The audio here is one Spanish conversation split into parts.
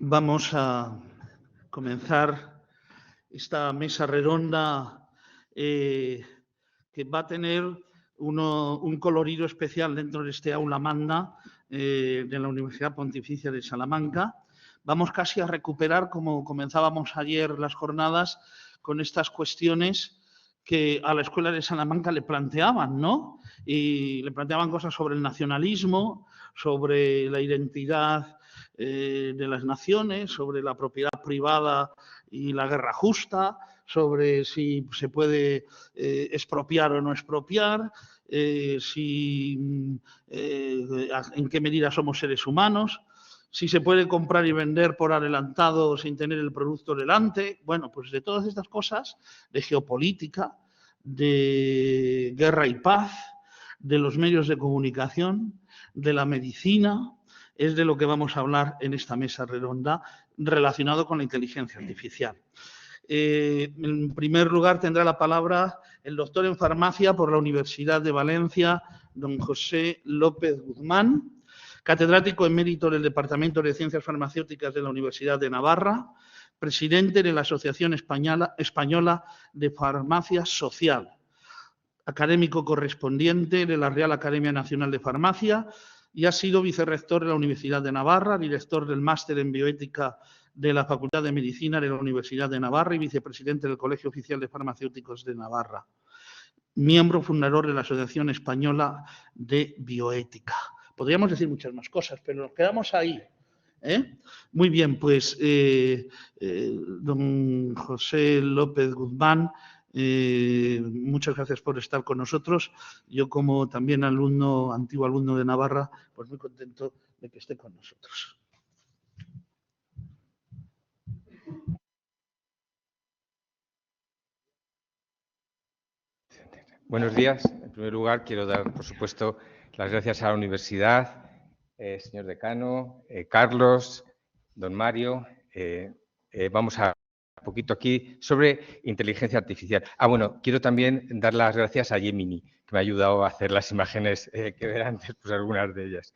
Vamos a comenzar esta mesa redonda que va a tener un colorido especial dentro de este aula magna de la Universidad Pontificia de Salamanca. Vamos casi a recuperar, como comenzábamos ayer las jornadas, con estas cuestiones que a la Escuela de Salamanca le planteaban, ¿no? Y le planteaban cosas sobre el nacionalismo, sobre la identidad de las naciones, sobre la propiedad privada y la guerra justa, sobre si se puede expropiar o no expropiar, en qué medida somos seres humanos, si se puede comprar y vender por adelantado sin tener el producto delante. Bueno, pues de todas estas cosas, de geopolítica, de guerra y paz, de los medios de comunicación, de la medicina, es de lo que vamos a hablar en esta mesa redonda relacionado con la inteligencia artificial. En primer lugar, tendrá la palabra el doctor en farmacia por la Universidad de Valencia, don José López Guzmán, catedrático emérito del Departamento de Ciencias Farmacéuticas de la Universidad de Navarra, presidente de la Asociación Española de Farmacia Social, académico correspondiente de la Real Academia Nacional de Farmacia y ha sido vicerrector de la Universidad de Navarra, director del Máster en Bioética de la Facultad de Medicina de la Universidad de Navarra y vicepresidente del Colegio Oficial de Farmacéuticos de Navarra. Miembro fundador de la Asociación Española de Bioética. Podríamos decir muchas más cosas, pero nos quedamos ahí. Muy bien, pues don José López Guzmán, muchas gracias por estar con nosotros. Yo, como también antiguo alumno de Navarra, pues muy contento de que esté con nosotros. Buenos días. En primer lugar, quiero dar, por supuesto, las gracias a la universidad, señor decano, Carlos, don Mario. Vamos a un poquito aquí sobre inteligencia artificial. Bueno, quiero también dar las gracias a Gemini, que me ha ayudado a hacer las imágenes que verán después algunas de ellas.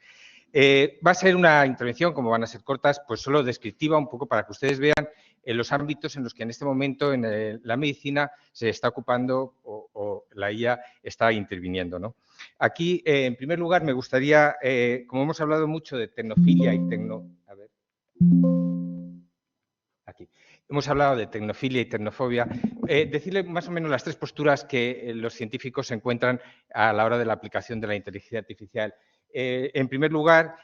Va a ser una intervención, como van a ser cortas, pues solo descriptiva, un poco para que ustedes vean los ámbitos en los que en este momento en la medicina se está ocupando o la IA está interviniendo, ¿no? Aquí, en primer lugar, me gustaría, como hemos hablado mucho de tecnofilia y Hemos hablado de tecnofilia y tecnofobia. Decirle más o menos las tres posturas que los científicos encuentran a la hora de la aplicación de la inteligencia artificial. En primer lugar,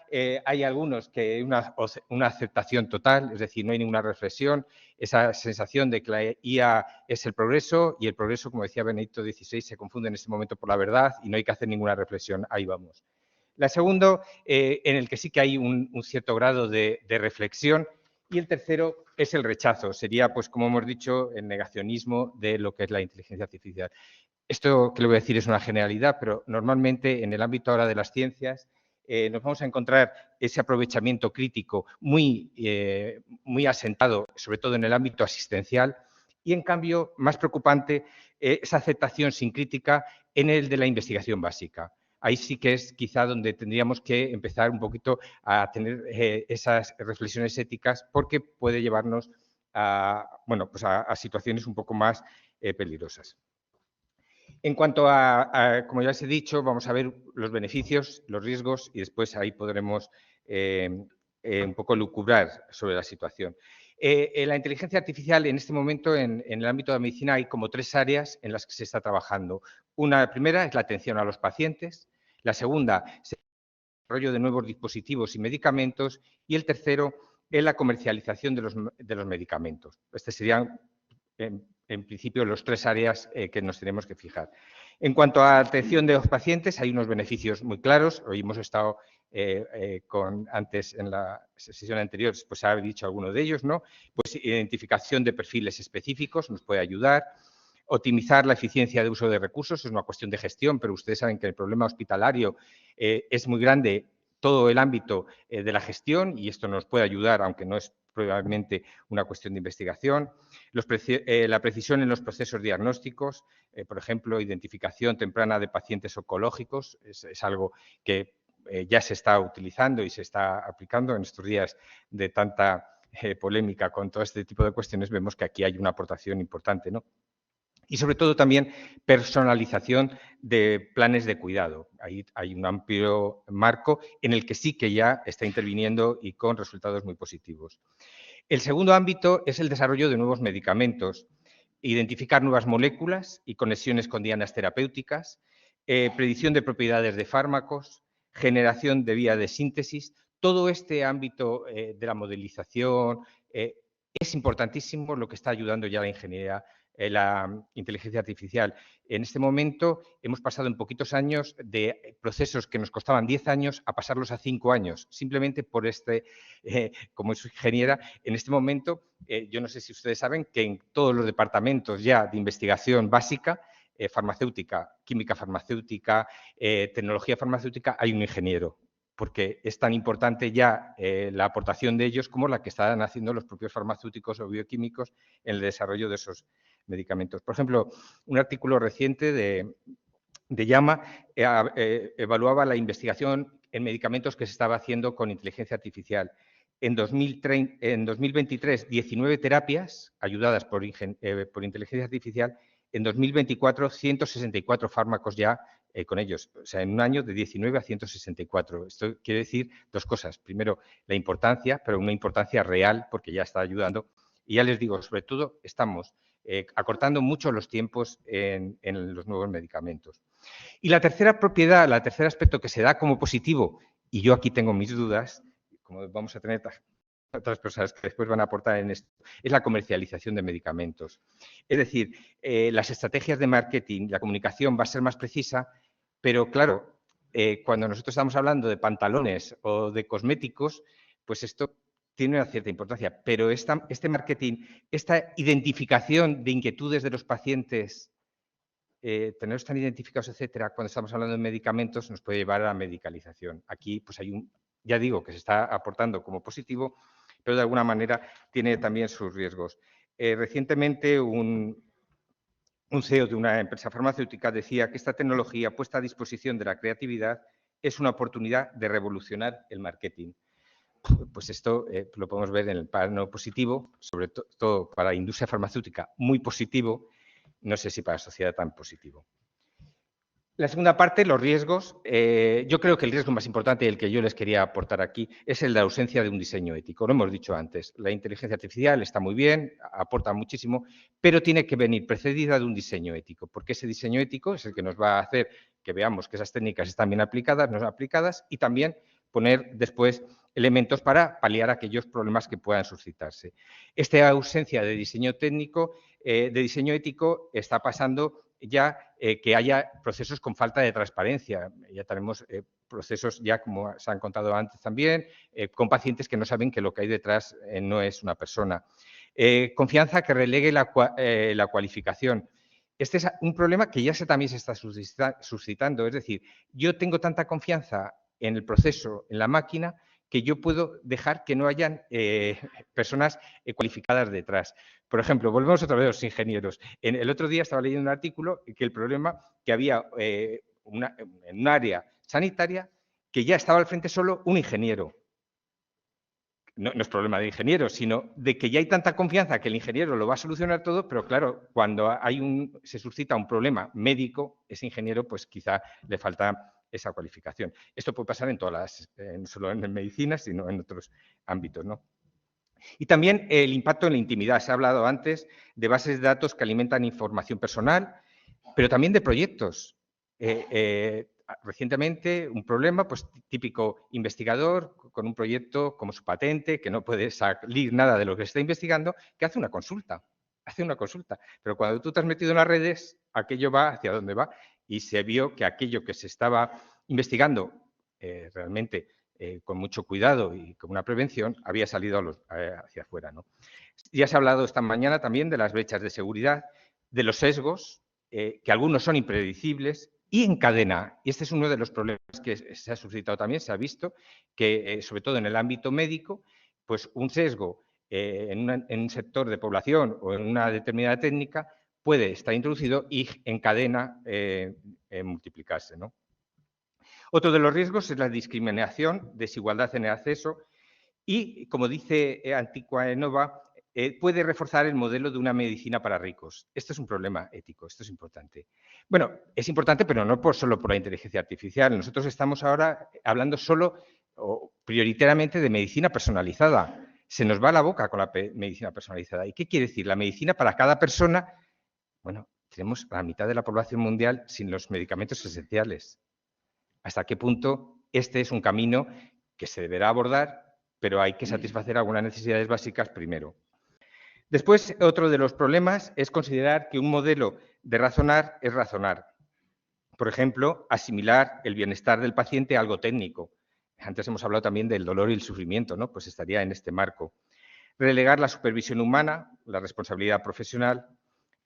hay algunos que hay una aceptación total, es decir, no hay ninguna reflexión, esa sensación de que la IA es el progreso y el progreso, como decía Benedicto XVI, se confunde en este momento por la verdad y no hay que hacer ninguna reflexión. Ahí vamos. La segunda, en el que sí que hay un cierto grado de reflexión. Y el tercero es el rechazo, sería, pues como hemos dicho, el negacionismo de lo que es la inteligencia artificial. Esto que le voy a decir es una generalidad, pero normalmente en el ámbito ahora de las ciencias nos vamos a encontrar ese aprovechamiento crítico muy asentado, sobre todo en el ámbito asistencial, y en cambio, más preocupante, esa aceptación sin crítica en el de la investigación básica. Ahí sí que es quizá donde tendríamos que empezar un poquito a tener esas reflexiones éticas porque puede llevarnos a situaciones un poco más peligrosas. En cuanto como ya les he dicho, vamos a ver los beneficios, los riesgos y después ahí podremos un poco lucubrar sobre la situación. La inteligencia artificial en este momento en el ámbito de la medicina hay como tres áreas en las que se está trabajando. La primera es la atención a los pacientes, la segunda es el desarrollo de nuevos dispositivos y medicamentos y el tercero es la comercialización de los medicamentos. Estos serían en principio los tres áreas que nos tenemos que fijar. En cuanto a la atención de los pacientes, hay unos beneficios muy claros. Hoy hemos estado antes en la sesión anterior, pues se ha dicho alguno de ellos, ¿no? Pues identificación de perfiles específicos nos puede ayudar. Optimizar la eficiencia de uso de recursos es una cuestión de gestión, pero ustedes saben que el problema hospitalario es muy grande, todo el ámbito de la gestión, y esto nos puede ayudar, aunque no es probablemente una cuestión de investigación. La precisión en los procesos diagnósticos, por ejemplo, identificación temprana de pacientes oncológicos, es algo que ya se está utilizando y se está aplicando en estos días de tanta polémica con todo este tipo de cuestiones, vemos que aquí hay una aportación importante, ¿no? Y sobre todo también personalización de planes de cuidado. Ahí hay un amplio marco en el que sí que ya está interviniendo y con resultados muy positivos. El segundo ámbito es el desarrollo de nuevos medicamentos, identificar nuevas moléculas y conexiones con dianas terapéuticas, predicción de propiedades de fármacos, generación de vía de síntesis. Todo este ámbito de la modelización es importantísimo, lo que está ayudando ya la ingeniería, la inteligencia artificial. En este momento hemos pasado en poquitos años de procesos que nos costaban 10 años a pasarlos a 5 años, simplemente por como es ingeniera, en este momento, yo no sé si ustedes saben que en todos los departamentos ya de investigación básica, farmacéutica, química farmacéutica, tecnología farmacéutica, hay un ingeniero, porque es tan importante ya la aportación de ellos como la que están haciendo los propios farmacéuticos o bioquímicos en el desarrollo de esos medicamentos. Por ejemplo, un artículo reciente de JAMA evaluaba la investigación en medicamentos que se estaba haciendo con inteligencia artificial. En 2023, 19 terapias ayudadas por inteligencia artificial. En 2024, 164 fármacos ya con ellos. O sea, en un año de 19 a 164. Esto quiere decir dos cosas. Primero, la importancia, pero una importancia real, porque ya está ayudando. Y ya les digo, sobre todo, estamos acortando mucho los tiempos en los nuevos medicamentos. Y la tercera propiedad, el tercer aspecto que se da como positivo, y yo aquí tengo mis dudas, como vamos a tener otras personas que después van a aportar en esto, es la comercialización de medicamentos. Es decir, las estrategias de marketing, la comunicación va a ser más precisa, pero claro, cuando nosotros estamos hablando de pantalones o de cosméticos, pues esto tiene una cierta importancia, pero este marketing, esta identificación de inquietudes de los pacientes, tenerlos tan identificados, etcétera, cuando estamos hablando de medicamentos, nos puede llevar a la medicalización. Aquí, pues ya digo, que se está aportando como positivo, pero de alguna manera tiene también sus riesgos. Recientemente, un CEO de una empresa farmacéutica decía que esta tecnología puesta a disposición de la creatividad es una oportunidad de revolucionar el marketing. Pues esto lo podemos ver en el plano positivo, sobre todo para la industria farmacéutica, muy positivo. No sé si para la sociedad tan positivo. La segunda parte, los riesgos. Yo creo que el riesgo más importante y el que yo les quería aportar aquí es el de la ausencia de un diseño ético. Lo hemos dicho antes, la inteligencia artificial está muy bien, aporta muchísimo, pero tiene que venir precedida de un diseño ético, porque ese diseño ético es el que nos va a hacer que veamos que esas técnicas están bien aplicadas, no aplicadas, y también poner después elementos para paliar aquellos problemas que puedan suscitarse. Esta ausencia de diseño técnico, de diseño ético, está pasando ya que haya procesos con falta de transparencia. Ya tenemos procesos, ya como se han contado antes también, con pacientes que no saben que lo que hay detrás no es una persona. Confianza que relegue la cualificación. Este es un problema que ya también se está suscitando. Es decir, yo tengo tanta confianza en el proceso, en la máquina, que yo puedo dejar que no hayan personas cualificadas detrás. Por ejemplo, volvemos otra vez a los ingenieros. El otro día estaba leyendo un artículo que el problema que había en un área sanitaria que ya estaba al frente solo un ingeniero. No es problema de ingenieros, sino de que ya hay tanta confianza que el ingeniero lo va a solucionar todo, pero claro, cuando se suscita un problema médico, ese ingeniero pues quizá le falta esa cualificación. Esto puede pasar en no solo en medicina, sino en otros ámbitos, ¿no? Y también el impacto en la intimidad. Se ha hablado antes de bases de datos que alimentan información personal, pero también de proyectos. Recientemente, un problema, pues típico investigador con un proyecto como su patente, que no puede salir nada de lo que está investigando, que hace una consulta. Pero cuando tú te has metido en las redes, aquello va hacia dónde va. Y se vio que aquello que se estaba investigando realmente con mucho cuidado y con una prevención, había salido hacia afuera, ¿no? Ya se ha hablado esta mañana también de las brechas de seguridad, de los sesgos, que algunos son impredecibles, y en cadena. Y este es uno de los problemas que se ha suscitado también, se ha visto, que sobre todo en el ámbito médico, pues un sesgo en un sector de población o en una determinada técnica puede estar introducido y en cadena multiplicarse, ¿no? Otro de los riesgos es la discriminación, desigualdad en el acceso Y, como dice Antigua Enova, puede reforzar el modelo de una medicina para ricos. Esto es un problema ético, esto es importante. Bueno, es importante, pero no solo por la inteligencia artificial. Nosotros estamos ahora hablando solo o prioritariamente de medicina personalizada. Se nos va la boca con la medicina personalizada. ¿Y qué quiere decir? La medicina para cada persona. Bueno, tenemos a la mitad de la población mundial sin los medicamentos esenciales. ¿Hasta qué punto este es un camino que se deberá abordar, pero hay que satisfacer algunas necesidades básicas primero? Después, otro de los problemas es considerar que un modelo de razonar es razonar. Por ejemplo, asimilar el bienestar del paciente a algo técnico. Antes hemos hablado también del dolor y el sufrimiento, ¿no? Pues estaría en este marco. Relegar la supervisión humana, la responsabilidad profesional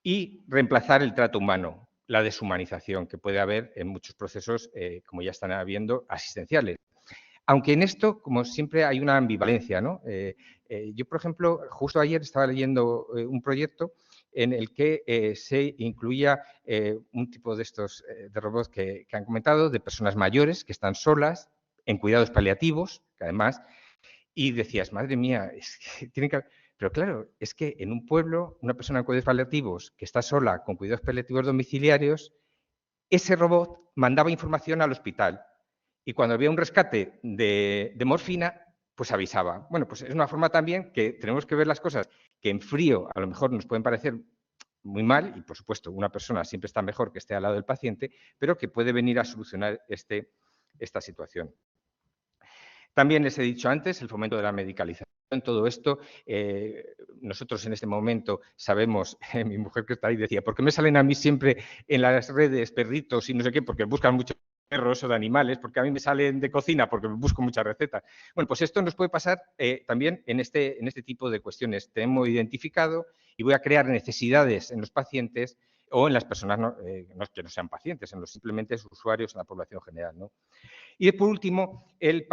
y reemplazar el trato humano, la deshumanización que puede haber en muchos procesos, como ya están habiendo, asistenciales. Aunque en esto, como siempre, hay una ambivalencia, ¿no? Yo, por ejemplo, justo ayer estaba leyendo un proyecto en el que se incluía un tipo de estos de robots que han comentado, de personas mayores que están solas, en cuidados paliativos, que además, y decías, madre mía, es que tienen que... Pero claro, es que en un pueblo, una persona en cuidados paliativos que está sola con cuidados paliativos domiciliarios, ese robot mandaba información al hospital. Y cuando había un rescate de morfina, pues avisaba. Bueno, pues es una forma también que tenemos que ver las cosas que en frío a lo mejor nos pueden parecer muy mal, y por supuesto una persona siempre está mejor que esté al lado del paciente, pero que puede venir a solucionar esta situación. También les he dicho antes el fomento de la medicalización. Todo esto, nosotros en este momento sabemos, mi mujer que está ahí decía, ¿por qué me salen a mí siempre en las redes perritos y no sé qué? Porque buscan mucho perros o de animales, porque a mí me salen de cocina, porque me busco muchas recetas. Bueno, pues esto nos puede pasar también en este tipo de cuestiones. Tenemos identificado y voy a crear necesidades en los pacientes o en las personas que no sean pacientes, en los simplemente usuarios, en la población general, ¿no? Y por último, el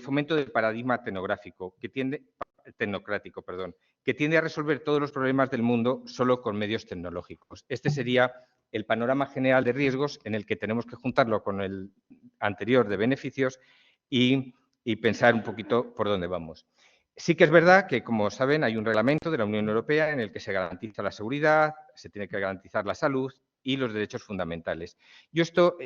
fomento del paradigma tecnocrático, que tiende a resolver todos los problemas del mundo solo con medios tecnológicos. Este sería el panorama general de riesgos en el que tenemos que juntarlo con el anterior de beneficios y pensar un poquito por dónde vamos. Sí que es verdad que, como saben, hay un reglamento de la Unión Europea en el que se garantiza la seguridad, se tiene que garantizar la salud y los derechos fundamentales. Yo esto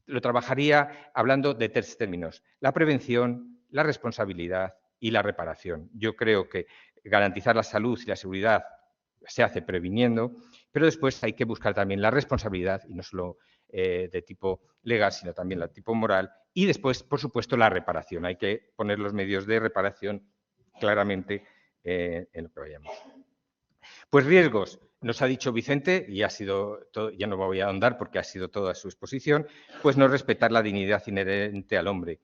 lo trabajaría hablando de tres términos: la prevención, la responsabilidad y la reparación. Yo creo que garantizar la salud y la seguridad se hace previniendo, pero después hay que buscar también la responsabilidad, y no solo de tipo legal, sino también de tipo moral, y después, por supuesto, la reparación. Hay que poner los medios de reparación claramente en lo que vayamos. Pues riesgos, nos ha dicho Vicente, y ha sido todo, ya no me voy a ahondar porque ha sido toda su exposición, pues no respetar la dignidad inherente al hombre.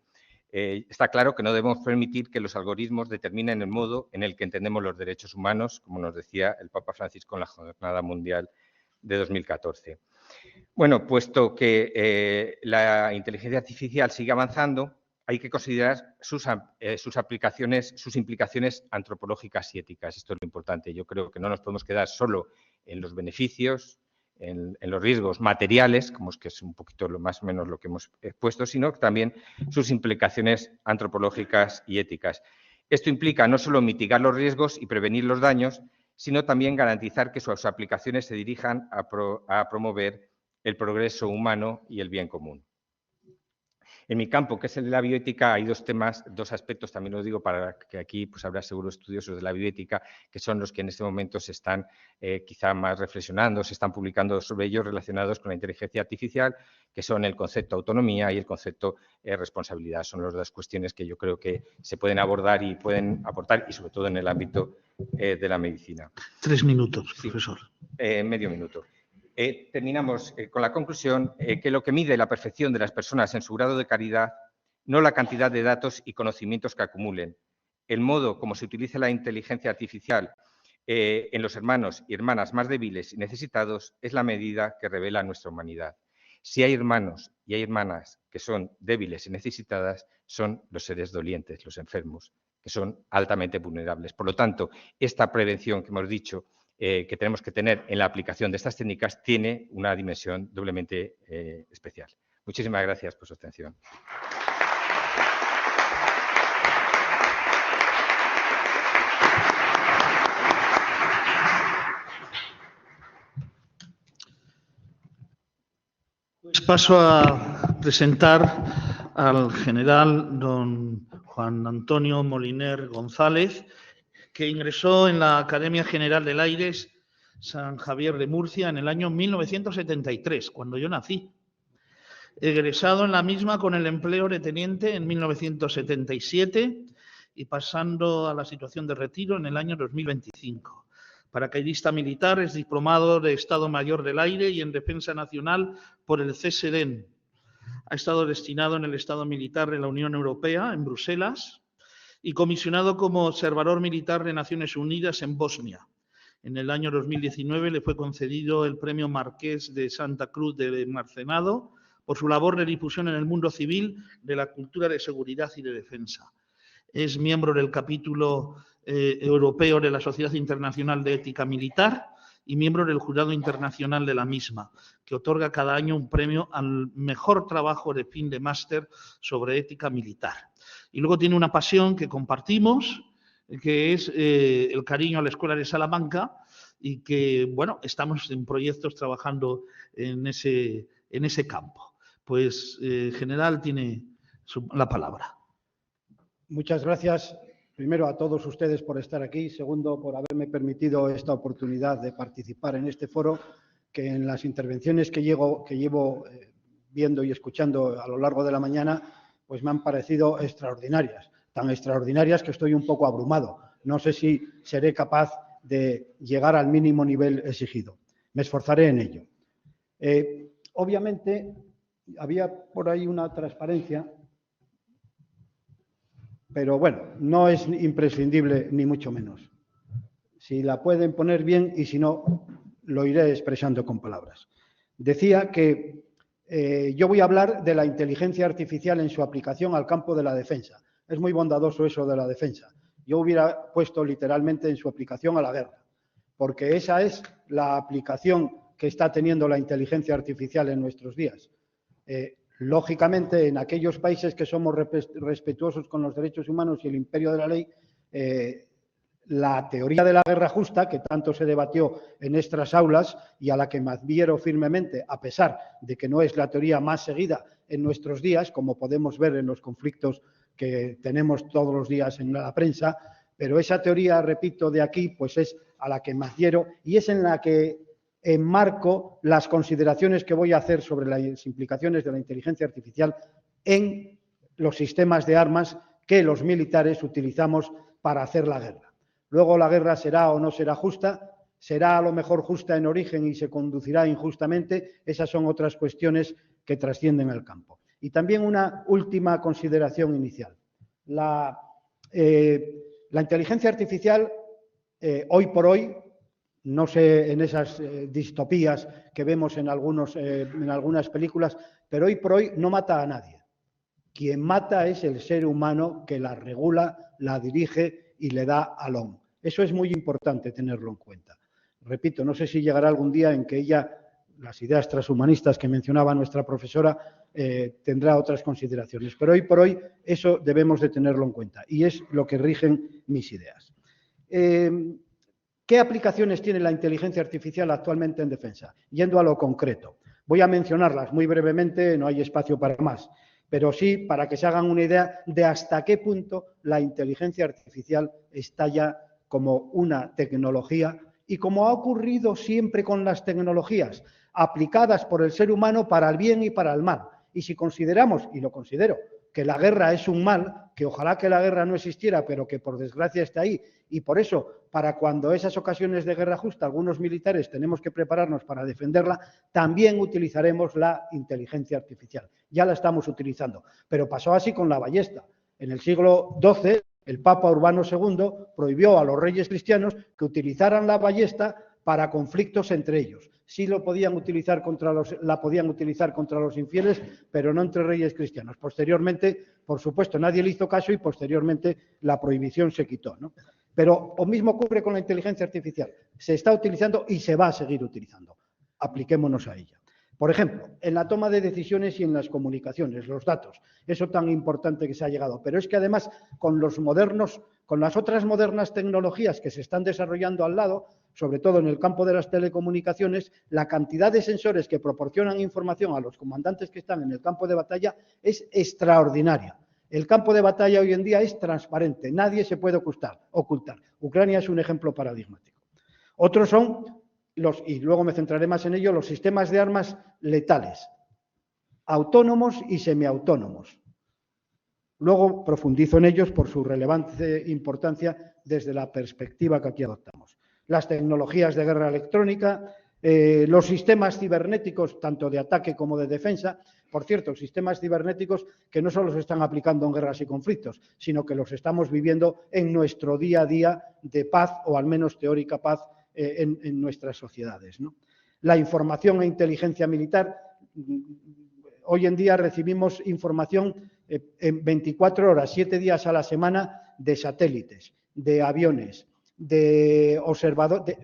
Está claro que no debemos permitir que los algoritmos determinen el modo en el que entendemos los derechos humanos, como nos decía el Papa Francisco en la Jornada Mundial de 2014. Bueno, puesto que la inteligencia artificial sigue avanzando, hay que considerar sus aplicaciones, sus implicaciones antropológicas y éticas. Esto es lo importante. Yo creo que no nos podemos quedar solo en los beneficios, en los riesgos materiales, como es que es un poquito más o menos lo que hemos expuesto, sino también sus implicaciones antropológicas y éticas. Esto implica no solo mitigar los riesgos y prevenir los daños, sino también garantizar que sus aplicaciones se dirijan a promover el progreso humano y el bien común. En mi campo, que es el de la bioética, hay dos aspectos, también lo digo para que aquí pues, habrá seguro estudiosos de la bioética, que son los que en este momento se están quizá más reflexionando, se están publicando sobre ellos relacionados con la inteligencia artificial, que son el concepto autonomía y el concepto responsabilidad. Son las dos cuestiones que yo creo que se pueden abordar y pueden aportar, y sobre todo en el ámbito de la medicina. 3 minutos, profesor. Sí, medio minuto. Terminamos con la conclusión que lo que mide la perfección de las personas en su grado de calidad, no la cantidad de datos y conocimientos que acumulen, el modo como se utiliza la inteligencia artificial en los hermanos y hermanas más débiles y necesitados, es la medida que revela nuestra humanidad. Si hay hermanos y hay hermanas que son débiles y necesitadas, son los seres dolientes, los enfermos, que son altamente vulnerables. Por lo tanto, esta prevención que hemos dicho que tenemos que tener en la aplicación de estas técnicas tiene una dimensión doblemente especial. Muchísimas gracias por su atención. Paso a presentar al general don Juan Antonio Moliner González, que ingresó en la Academia General del Aires San Javier de Murcia en el año 1973, cuando yo nací. Egresado en la misma con el empleo de teniente en 1977 y pasando a la situación de retiro en el año 2025. Paracaidista militar, es diplomado de Estado Mayor del Aire y en Defensa Nacional por el CSDEN. Ha estado destinado en el Estado Militar de la Unión Europea, en Bruselas, y comisionado como observador militar de Naciones Unidas en Bosnia. En el año 2019 le fue concedido el Premio Marqués de Santa Cruz de Marcenado por su labor de difusión en el mundo civil de la cultura de seguridad y de defensa. Es miembro del capítulo europeo de la Sociedad Internacional de Ética Militar y miembro del Jurado Internacional de la misma, que otorga cada año un premio al mejor trabajo de fin de máster sobre ética militar. Y luego tiene una pasión que compartimos, que es el cariño a la Escuela de Salamanca y que, bueno, estamos en proyectos trabajando en ese campo. Pues, general, tiene la palabra. Muchas gracias, primero, a todos ustedes por estar aquí. Segundo, por haberme permitido esta oportunidad de participar en este foro, que en las intervenciones que llevo viendo y escuchando a lo largo de la mañana, pues me han parecido extraordinarias. Tan extraordinarias que estoy un poco abrumado. No sé si seré capaz de llegar al mínimo nivel exigido. Me esforzaré en ello. Obviamente, había por ahí una transparencia, pero bueno, no es imprescindible ni mucho menos. Si la pueden poner bien y si no, lo iré expresando con palabras. Decía que yo voy a hablar de la inteligencia artificial en su aplicación al campo de la defensa. Es muy bondadoso eso de la defensa. Yo hubiera puesto literalmente en su aplicación a la guerra, porque esa es la aplicación que está teniendo la inteligencia artificial en nuestros días. Lógicamente, en aquellos países que somos respetuosos con los derechos humanos y el imperio de la ley, la teoría de la guerra justa, que tanto se debatió en estas aulas y a la que me adhiero firmemente, a pesar de que no es la teoría más seguida en nuestros días, como podemos ver en los conflictos que tenemos todos los días en la prensa, pero esa teoría, repito, de aquí, pues es a la que me adhiero y es en la que enmarco las consideraciones que voy a hacer sobre las implicaciones de la inteligencia artificial en los sistemas de armas que los militares utilizamos para hacer la guerra. Luego la guerra será o no será justa, será a lo mejor justa en origen y se conducirá injustamente. Esas son otras cuestiones que trascienden el campo. Y también una última consideración inicial. La inteligencia artificial, hoy por hoy, no sé en esas distopías que vemos en algunas películas, pero hoy por hoy no mata a nadie. Quien mata es el ser humano que la regula, la dirige y le da alón. Eso es muy importante tenerlo en cuenta. Repito, no sé si llegará algún día en que las ideas transhumanistas que mencionaba nuestra profesora, tendrá otras consideraciones. Pero hoy por hoy eso debemos de tenerlo en cuenta y es lo que rigen mis ideas. ¿Qué aplicaciones tiene la inteligencia artificial actualmente en defensa? Yendo a lo concreto. Voy a mencionarlas muy brevemente, no hay espacio para más, pero sí para que se hagan una idea de hasta qué punto la inteligencia artificial está ya como una tecnología y como ha ocurrido siempre con las tecnologías, aplicadas por el ser humano para el bien y para el mal. Y si consideramos, y lo considero, que la guerra es un mal, que ojalá que la guerra no existiera, pero que por desgracia está ahí, y por eso, para cuando esas ocasiones de guerra justa, algunos militares tenemos que prepararnos para defenderla, también utilizaremos la inteligencia artificial. Ya la estamos utilizando, pero pasó así con la ballesta. En el siglo XII, el Papa Urbano II prohibió a los reyes cristianos que utilizaran la ballesta para conflictos entre ellos. Sí la podían utilizar contra los infieles, pero no entre reyes cristianos. Posteriormente, por supuesto, nadie le hizo caso y posteriormente la prohibición se quitó, ¿no? Pero lo mismo ocurre con la inteligencia artificial. Se está utilizando y se va a seguir utilizando. Apliquémonos a ella. Por ejemplo, en la toma de decisiones y en las comunicaciones, los datos, eso tan importante que se ha llegado. Pero es que además con las otras modernas tecnologías que se están desarrollando al lado, sobre todo en el campo de las telecomunicaciones, la cantidad de sensores que proporcionan información a los comandantes que están en el campo de batalla es extraordinaria. El campo de batalla hoy en día es transparente, nadie se puede ocultar. Ucrania es un ejemplo paradigmático. Otros son, y luego me centraré más en ello, los sistemas de armas letales, autónomos y semiautónomos. Luego profundizo en ellos por su relevante importancia desde la perspectiva que aquí adoptamos. Las tecnologías de guerra electrónica, los sistemas cibernéticos, tanto de ataque como de defensa. Por cierto, sistemas cibernéticos que no solo se están aplicando en guerras y conflictos, sino que los estamos viviendo en nuestro día a día de paz, o al menos teórica paz, en nuestras sociedades, ¿no? La información e inteligencia militar. Hoy en día recibimos información en 24 horas, 7 días a la semana, de satélites, de aviones, de observadores,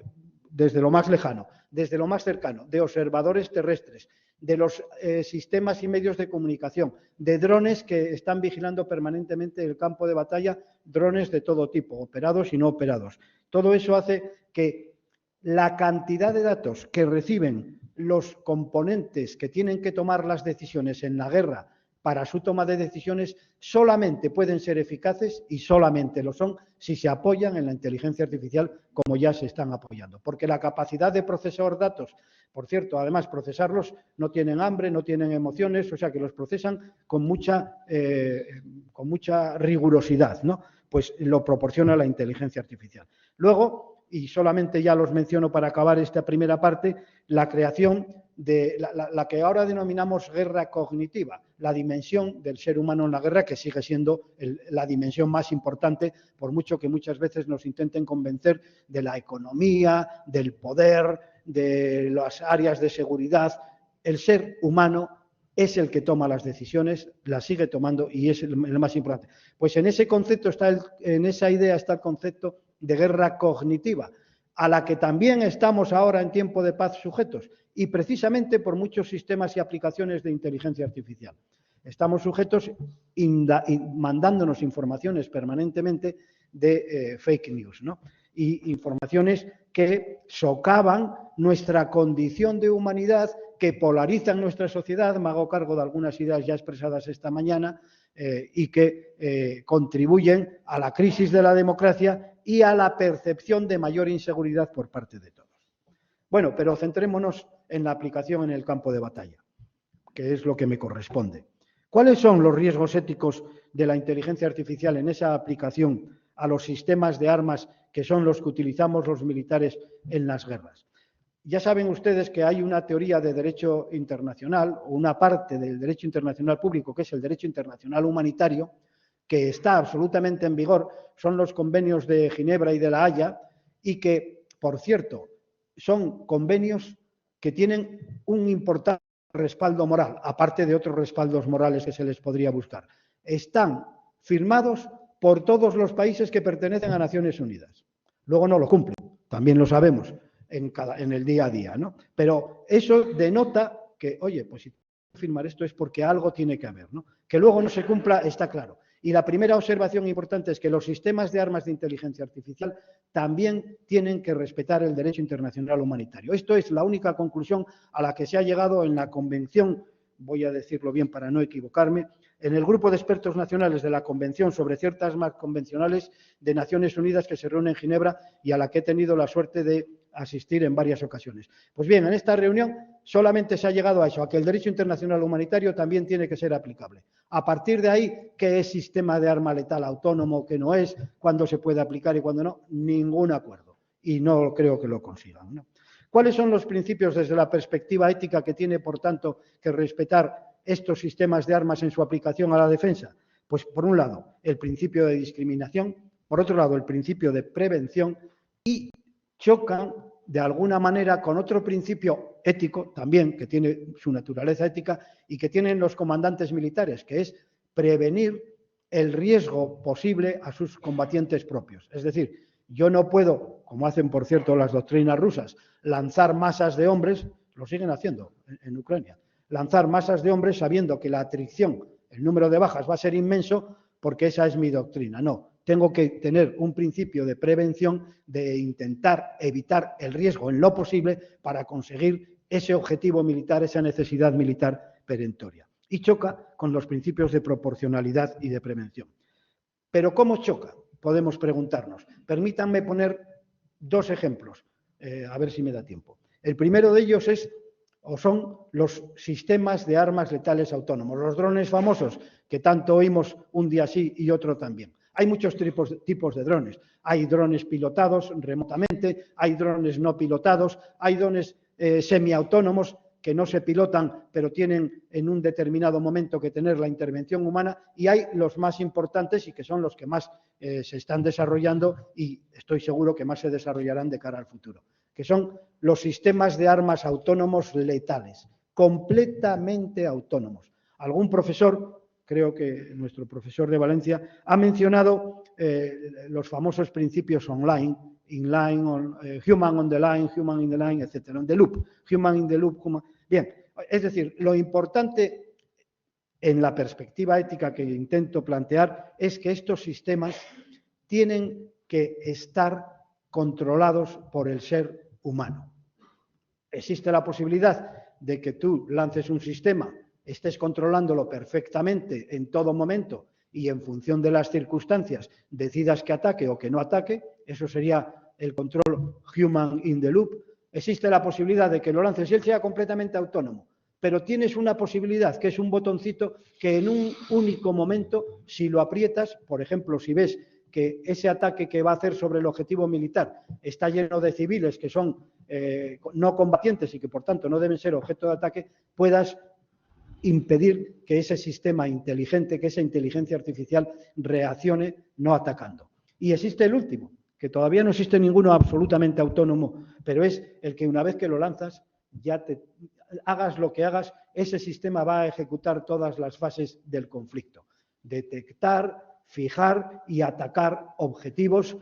desde lo más lejano, desde lo más cercano, de observadores terrestres, de los sistemas y medios de comunicación, de drones que están vigilando permanentemente el campo de batalla, drones de todo tipo, operados y no operados. Todo eso hace que la cantidad de datos que reciben los componentes que tienen que tomar las decisiones en la guerra para su toma de decisiones solamente pueden ser eficaces, y solamente lo son si se apoyan en la inteligencia artificial, como ya se están apoyando. Porque la capacidad de procesar datos, por cierto, además procesarlos, no tienen hambre, no tienen emociones, o sea que los procesan con mucha rigurosidad, ¿no? Pues lo proporciona la inteligencia artificial. Luego, y solamente ya los menciono para acabar esta primera parte, la creación de la que ahora denominamos guerra cognitiva, la dimensión del ser humano en la guerra, que sigue siendo la dimensión más importante, por mucho que muchas veces nos intenten convencer de la economía, del poder, de las áreas de seguridad. El ser humano es el que toma las decisiones, las sigue tomando y es el más importante. Pues en ese concepto en esa idea está el concepto de guerra cognitiva, a la que también estamos ahora en tiempo de paz sujetos, y precisamente por muchos sistemas y aplicaciones de inteligencia artificial. Estamos sujetos mandándonos informaciones permanentemente de fake news, ¿no? Y informaciones que socavan nuestra condición de humanidad, que polarizan nuestra sociedad. Me hago cargo de algunas ideas ya expresadas esta mañana y que contribuyen a la crisis de la democracia y a la percepción de mayor inseguridad por parte de todos. Bueno, pero centrémonos en la aplicación en el campo de batalla, que es lo que me corresponde. ¿Cuáles son los riesgos éticos de la inteligencia artificial en esa aplicación a los sistemas de armas que son los que utilizamos los militares en las guerras? Ya saben ustedes que hay una teoría de derecho internacional, o una parte del derecho internacional público, que es el derecho internacional humanitario, que está absolutamente en vigor, son los convenios de Ginebra y de La Haya, y que, por cierto, son convenios que tienen un importante respaldo moral, aparte de otros respaldos morales que se les podría buscar. Están firmados por todos los países que pertenecen a Naciones Unidas. Luego no lo cumplen, también lo sabemos en el día a día, ¿no? Pero eso denota que, oye, pues si firmar esto es porque algo tiene que haber, ¿no? Que luego no se cumpla está claro. Y la primera observación importante es que los sistemas de armas de inteligencia artificial también tienen que respetar el derecho internacional humanitario. Esto es la única conclusión a la que se ha llegado en la Convención, voy a decirlo bien para no equivocarme, en el grupo de expertos nacionales de la Convención sobre ciertas armas convencionales de Naciones Unidas, que se reúne en Ginebra y a la que he tenido la suerte de asistir en varias ocasiones. Pues bien, en esta reunión solamente se ha llegado a eso, a que el derecho internacional humanitario también tiene que ser aplicable. A partir de ahí, ¿qué es sistema de arma letal autónomo, qué no es, cuándo se puede aplicar y cuándo no? Ningún acuerdo. Y no creo que lo consigan, ¿no? ¿Cuáles son los principios desde la perspectiva ética que tiene, por tanto, que respetar estos sistemas de armas en su aplicación a la defensa? Pues, por un lado, el principio de discriminación, por otro lado, el principio de prevención, y chocan de alguna manera con otro principio ético también, que tiene su naturaleza ética y que tienen los comandantes militares, que es prevenir el riesgo posible a sus combatientes propios. Es decir, yo no puedo, como hacen por cierto las doctrinas rusas, lanzar masas de hombres, lo siguen haciendo en Ucrania, lanzar masas de hombres sabiendo que la atrición, el número de bajas va a ser inmenso, porque esa es mi doctrina. No, tengo que tener un principio de prevención, de intentar evitar el riesgo en lo posible para conseguir ese objetivo militar, esa necesidad militar perentoria. Y choca con los principios de proporcionalidad y de prevención. ¿Pero cómo choca? Podemos preguntarnos. Permítanme poner 2 ejemplos, a ver si me da tiempo. El primero de ellos son los sistemas de armas letales autónomos, los drones famosos, que tanto oímos un día sí y otro también. Hay muchos tipos de drones. Hay drones pilotados remotamente, hay drones no pilotados, hay drones semiautónomos que no se pilotan, pero tienen en un determinado momento que tener la intervención humana, y hay los más importantes y que son los que más se están desarrollando y estoy seguro que más se desarrollarán de cara al futuro, que son los sistemas de armas autónomos letales, completamente autónomos. Algún profesor, creo que nuestro profesor de Valencia, ha mencionado los famosos principios online, inline, human on the line, human in the line, etc. On the loop, human in the loop, human. Bien, es decir, lo importante en la perspectiva ética que intento plantear es que estos sistemas tienen que estar controlados por el ser humano. Existe la posibilidad de que tú lances un sistema, estés controlándolo perfectamente en todo momento y en función de las circunstancias decidas que ataque o que no ataque. Eso sería el control human in the loop. Existe la posibilidad de que lo lances y él sea completamente autónomo, pero tienes una posibilidad que es un botoncito que en un único momento, si lo aprietas, por ejemplo, si ves que ese ataque que va a hacer sobre el objetivo militar está lleno de civiles que son no combatientes y que por tanto no deben ser objeto de ataque, puedas impedir que ese sistema inteligente, que esa inteligencia artificial reaccione no atacando. Y existe el último, que todavía no existe ninguno absolutamente autónomo, pero es el que una vez que lo lanzas, hagas lo que hagas, ese sistema va a ejecutar todas las fases del conflicto. Detectar, fijar y atacar objetivos,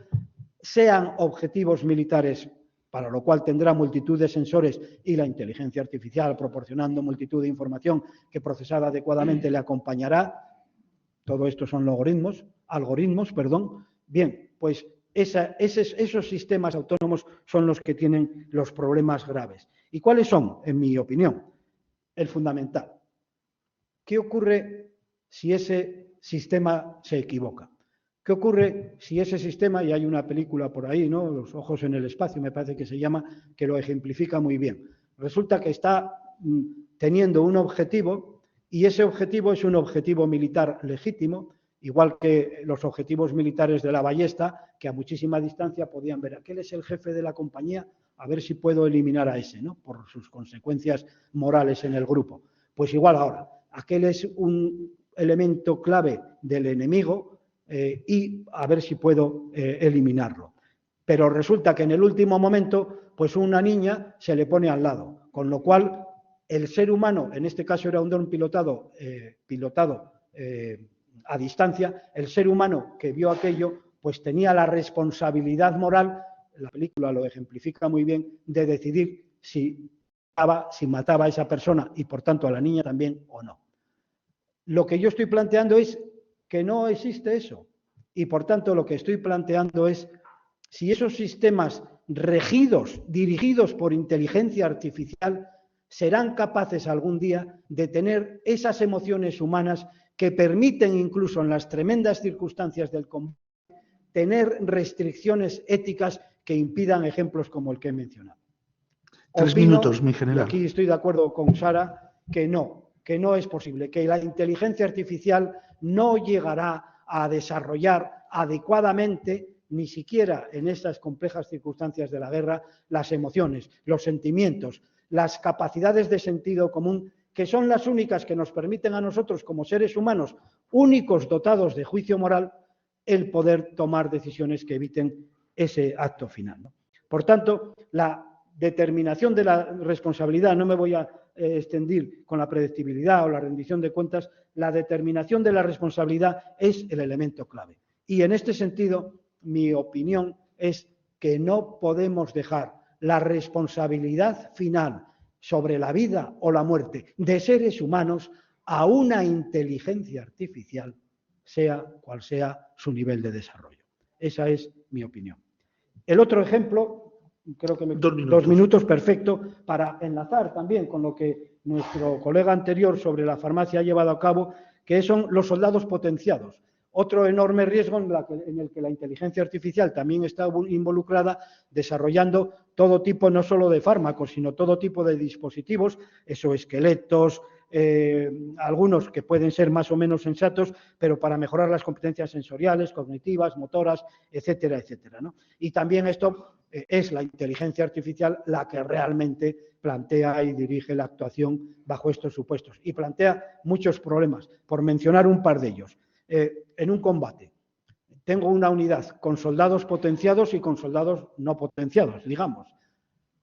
sean objetivos militares, para lo cual tendrá multitud de sensores y la inteligencia artificial proporcionando multitud de información que procesada adecuadamente le acompañará. Todo esto son algoritmos. Bien, pues esos sistemas autónomos son los que tienen los problemas graves. ¿Y cuáles son, en mi opinión? El fundamental. ¿Qué ocurre si ese sistema se equivoca? ¿Qué ocurre si ese sistema, y hay una película por ahí, ¿no? Los ojos en el espacio, me parece que se llama, que lo ejemplifica muy bien? Resulta que está teniendo un objetivo y ese objetivo es un objetivo militar legítimo, igual que los objetivos militares de la ballesta, que a muchísima distancia podían ver, aquel es el jefe de la compañía, a ver si puedo eliminar a ese, ¿no? Por sus consecuencias morales en el grupo. Pues igual ahora, aquel es un elemento clave del enemigo y a ver si puedo eliminarlo. Pero resulta que en el último momento, pues una niña se le pone al lado, con lo cual el ser humano, en este caso era un dron pilotado a distancia, el ser humano que vio aquello, pues tenía la responsabilidad moral, la película lo ejemplifica muy bien, de decidir si mataba a esa persona y por tanto a la niña también o no. Lo que yo estoy planteando es que no existe eso y por tanto lo que estoy planteando es si esos sistemas dirigidos por inteligencia artificial serán capaces algún día de tener esas emociones humanas que permiten incluso en las tremendas circunstancias del combate tener restricciones éticas que impidan ejemplos como el que he mencionado. 3 minutos, mi general. Y aquí estoy de acuerdo con Sara, que no es posible, que la inteligencia artificial no llegará a desarrollar adecuadamente, ni siquiera en estas complejas circunstancias de la guerra, las emociones, los sentimientos, las capacidades de sentido común, que son las únicas que nos permiten a nosotros, como seres humanos, únicos dotados de juicio moral, el poder tomar decisiones que eviten ese acto final, ¿no? Por tanto, la determinación de la responsabilidad, no me voy a extender con la predictibilidad o la rendición de cuentas, la determinación de la responsabilidad es el elemento clave. Y en este sentido, mi opinión es que no podemos dejar la responsabilidad final sobre la vida o la muerte de seres humanos a una inteligencia artificial sea cual sea su nivel de desarrollo. Esa es mi opinión. El otro ejemplo, creo que 2 minutos, perfecto, para enlazar también con lo que nuestro colega anterior sobre la farmacia ha llevado a cabo, que son los soldados potenciados. Otro enorme riesgo en el que la inteligencia artificial también está involucrada, desarrollando todo tipo, no solo de fármacos, sino todo tipo de dispositivos, exoesqueletos, algunos que pueden ser más o menos sensatos, pero para mejorar las competencias sensoriales, cognitivas, motoras, etcétera, etcétera, ¿no? Y también esto es la inteligencia artificial la que realmente plantea y dirige la actuación bajo estos supuestos. Y plantea muchos problemas, por mencionar un par de ellos. En un combate, tengo una unidad con soldados potenciados y con soldados no potenciados, digamos.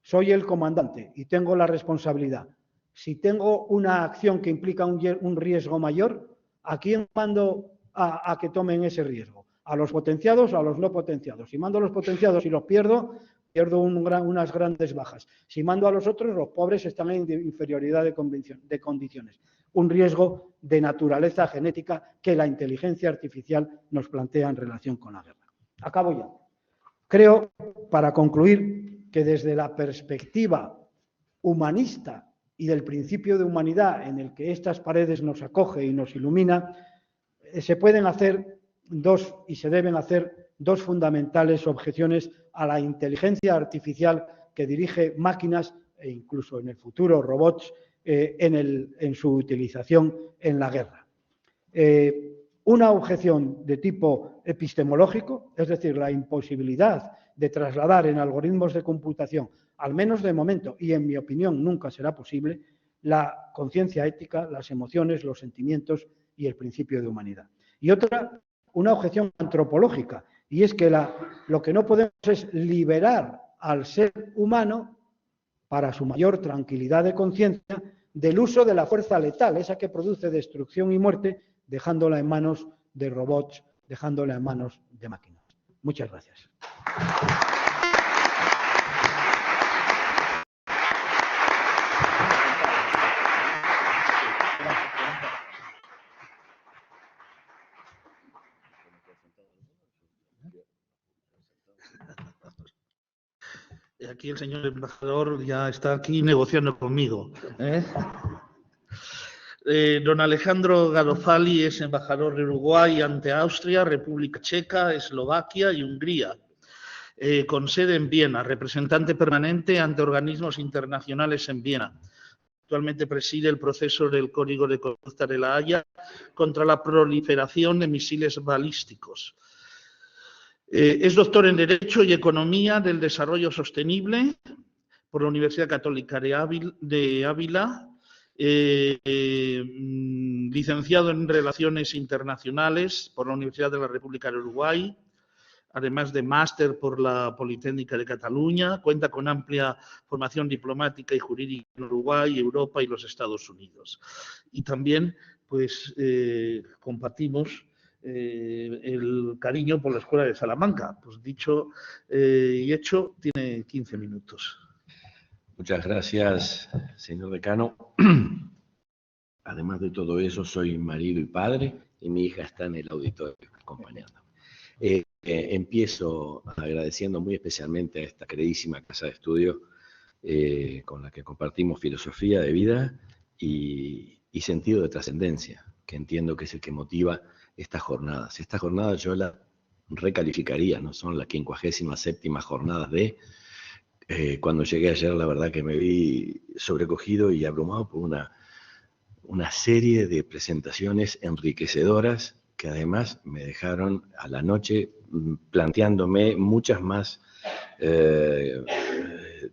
Soy el comandante y tengo la responsabilidad. Si tengo una acción que implica un riesgo mayor, ¿a quién mando a que tomen ese riesgo? ¿A los potenciados o a los no potenciados? Si mando a los potenciados y los pierdo unas grandes bajas. Si mando a los otros, los pobres están en inferioridad de condiciones. Un riesgo de naturaleza genética que la inteligencia artificial nos plantea en relación con la guerra. Acabo ya. Creo, para concluir, que desde la perspectiva humanista y del principio de humanidad en el que estas paredes nos acoge y nos ilumina, se pueden hacer y se deben hacer dos fundamentales objeciones a la inteligencia artificial que dirige máquinas e incluso en el futuro robots en su utilización en la guerra. Una objeción de tipo epistemológico, es decir, la imposibilidad de trasladar en algoritmos de computación, al menos de momento, y en mi opinión nunca será posible, la conciencia ética, las emociones, los sentimientos y el principio de humanidad. Y otra, una objeción antropológica, y es que lo que no podemos es liberar al ser humano para su mayor tranquilidad de conciencia del uso de la fuerza letal, esa que produce destrucción y muerte, dejándola en manos de robots, dejándola en manos de máquinas. Muchas gracias. Aquí el señor embajador ya está aquí negociando conmigo. Don Alejandro Garofali es embajador de Uruguay ante Austria, República Checa, Eslovaquia y Hungría, con sede en Viena, representante permanente ante organismos internacionales en Viena. Actualmente preside el proceso del Código de Conducta de la Haya contra la proliferación de misiles balísticos. Es doctor en Derecho y Economía del Desarrollo Sostenible por la Universidad Católica de Ávila, licenciado en Relaciones Internacionales por la Universidad de la República de Uruguay, además de máster por la Politécnica de Cataluña. Cuenta con amplia formación diplomática y jurídica en Uruguay, Europa y los Estados Unidos. Y también, pues, compartimos el cariño por la Escuela de Salamanca. Pues dicho y hecho, tiene 15 minutos. Muchas gracias, señor decano. Además de todo eso, soy marido y padre, y mi hija está en el auditorio acompañándome. Empiezo agradeciendo muy especialmente a esta queridísima casa de estudio con la que compartimos filosofía de vida y sentido de trascendencia, que entiendo que es el que motiva estas jornadas. Estas jornadas yo las recalificaría, no son las 57ª jornadas de... cuando llegué ayer, la verdad que me vi sobrecogido y abrumado por una serie de presentaciones enriquecedoras que además me dejaron a la noche planteándome muchas más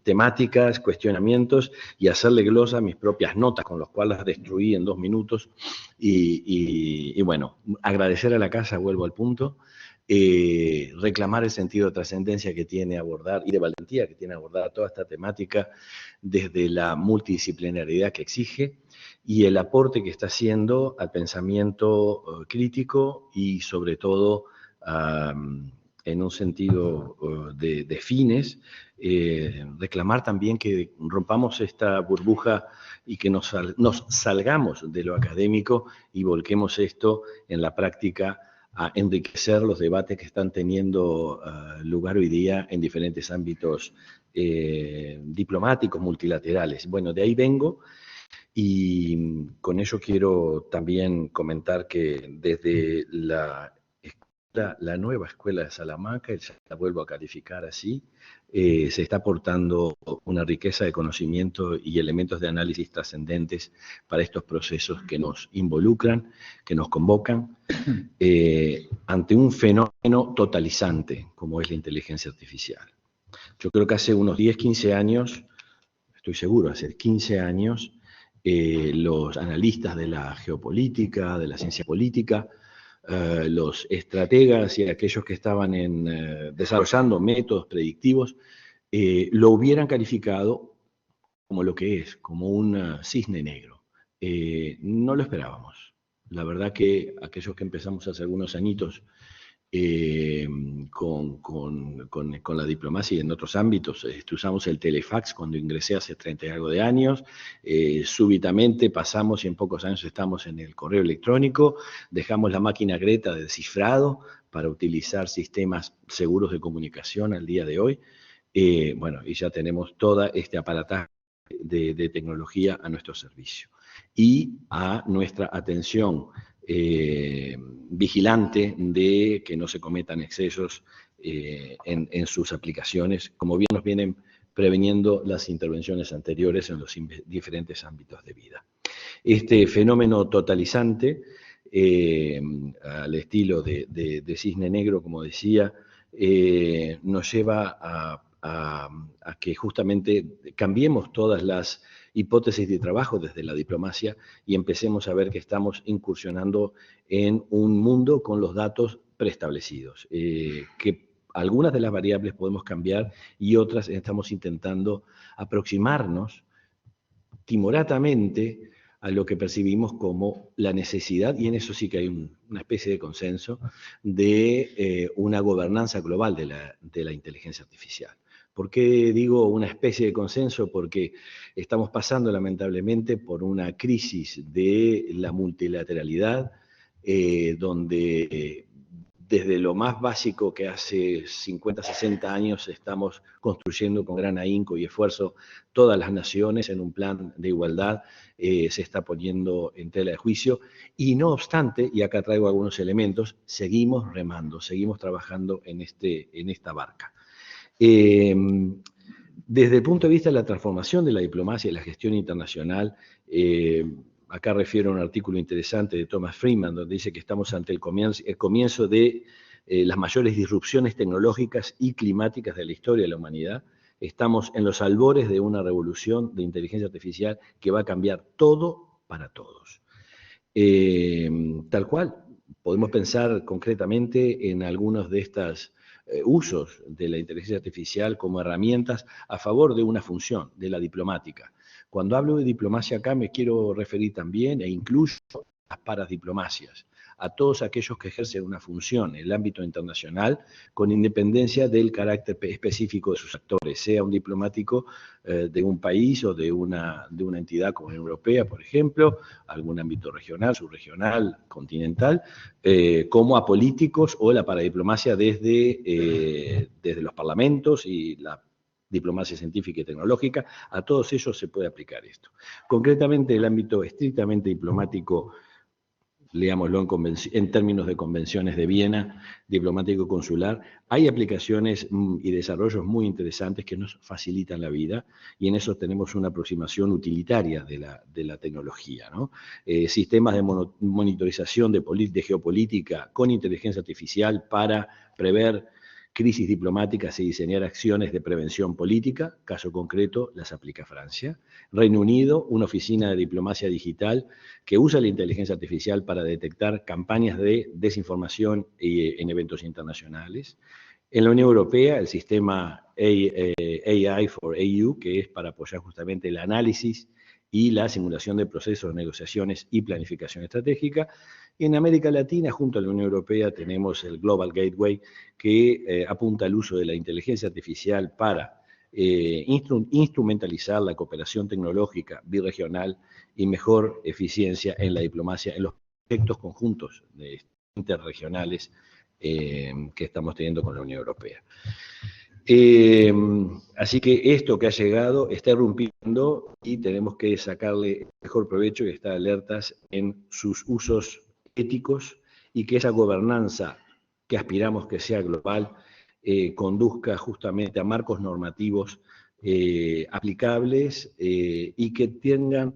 temáticas, cuestionamientos y hacerle glosa a mis propias notas, con las cuales las destruí en 2 minutos. Y bueno, agradecer a la casa, vuelvo al punto, reclamar el sentido de trascendencia que tiene abordar y de valentía que tiene abordar toda esta temática desde la multidisciplinaridad que exige y el aporte que está haciendo al pensamiento crítico y sobre todo en un sentido de fines, reclamar también que rompamos esta burbuja y que nos salgamos de lo académico y volquemos esto en la práctica a enriquecer los debates que están teniendo lugar hoy día en diferentes ámbitos diplomáticos, multilaterales. Bueno, de ahí vengo y con ello quiero también comentar que desde la nueva escuela de Salamanca, y la vuelvo a calificar así, se está aportando una riqueza de conocimiento y elementos de análisis trascendentes para estos procesos que nos involucran, que nos convocan, ante un fenómeno totalizante como es la inteligencia artificial. Yo creo que hace unos 10, 15 años, estoy seguro, hace 15 años, los analistas de la geopolítica, de la ciencia política, los estrategas y aquellos que estaban desarrollando métodos predictivos, lo hubieran calificado como lo que es, como un cisne negro. No lo esperábamos. La verdad que aquellos que empezamos hace algunos añitos con la diplomacia y en otros ámbitos, usamos el telefax cuando ingresé hace 30 y algo de años, súbitamente pasamos y en pocos años estamos en el correo electrónico, dejamos la máquina Greta de descifrado para utilizar sistemas seguros de comunicación al día de hoy, bueno, y ya tenemos toda este aparataje de tecnología a nuestro servicio y a nuestra atención vigilante de que no se cometan excesos en sus aplicaciones, como bien nos vienen preveniendo las intervenciones anteriores en los diferentes ámbitos de vida. Este fenómeno totalizante, al estilo de cisne negro, como decía, nos lleva a que justamente cambiemos todas las hipótesis de trabajo desde la diplomacia y empecemos a ver que estamos incursionando en un mundo con los datos preestablecidos, que algunas de las variables podemos cambiar y otras estamos intentando aproximarnos timoratamente a lo que percibimos como la necesidad, y en eso sí que hay una especie de consenso, de una gobernanza global de la inteligencia artificial. ¿Por qué digo una especie de consenso? Porque estamos pasando lamentablemente por una crisis de la multilateralidad, donde desde lo más básico que hace 50, 60 años estamos construyendo con gran ahínco y esfuerzo todas las naciones en un plan de igualdad, se está poniendo en tela de juicio y no obstante, y acá traigo algunos elementos, seguimos remando, seguimos trabajando en esta barca. Desde el punto de vista de la transformación de la diplomacia y la gestión internacional, acá refiero a un artículo interesante de Thomas Friedman, donde dice que estamos ante el comienzo de las mayores disrupciones tecnológicas y climáticas de la historia de la humanidad. Estamos en los albores de una revolución de inteligencia artificial que va a cambiar todo para todos. Tal cual, podemos pensar concretamente en algunos de estos usos de la inteligencia artificial como herramientas a favor de una función, de la diplomática. Cuando hablo de diplomacia acá me quiero referir también e incluyo las paradiplomacias, a todos aquellos que ejercen una función en el ámbito internacional con independencia del carácter específico de sus actores, sea un diplomático de un país o de una entidad como la Europea, por ejemplo, algún ámbito regional, subregional, continental, como a políticos o la paradiplomacia desde los parlamentos y la diplomacia científica y tecnológica, a todos ellos se puede aplicar esto. Concretamente, el ámbito estrictamente diplomático, leámoslo en términos de convenciones de Viena, diplomático consular, hay aplicaciones y desarrollos muy interesantes que nos facilitan la vida y en eso tenemos una aproximación utilitaria de la tecnología, ¿no? Sistemas de monitorización de geopolítica con inteligencia artificial para prever crisis diplomáticas y diseñar acciones de prevención política, caso concreto, las aplica Francia. Reino Unido, una oficina de diplomacia digital que usa la inteligencia artificial para detectar campañas de desinformación en eventos internacionales. En la Unión Europea, el sistema AI for EU, que es para apoyar justamente el análisis y la simulación de procesos de negociaciones y planificación estratégica. Y en América Latina, junto a la Unión Europea, tenemos el Global Gateway, que apunta al uso de la inteligencia artificial para instrumentalizar la cooperación tecnológica birregional y mejor eficiencia en la diplomacia, en los proyectos conjuntos de interregionales que estamos teniendo con la Unión Europea. Así que esto que ha llegado está irrumpiendo y tenemos que sacarle el mejor provecho y estar alertas en sus usos éticos y que esa gobernanza que aspiramos que sea global conduzca justamente a marcos normativos aplicables y que tengan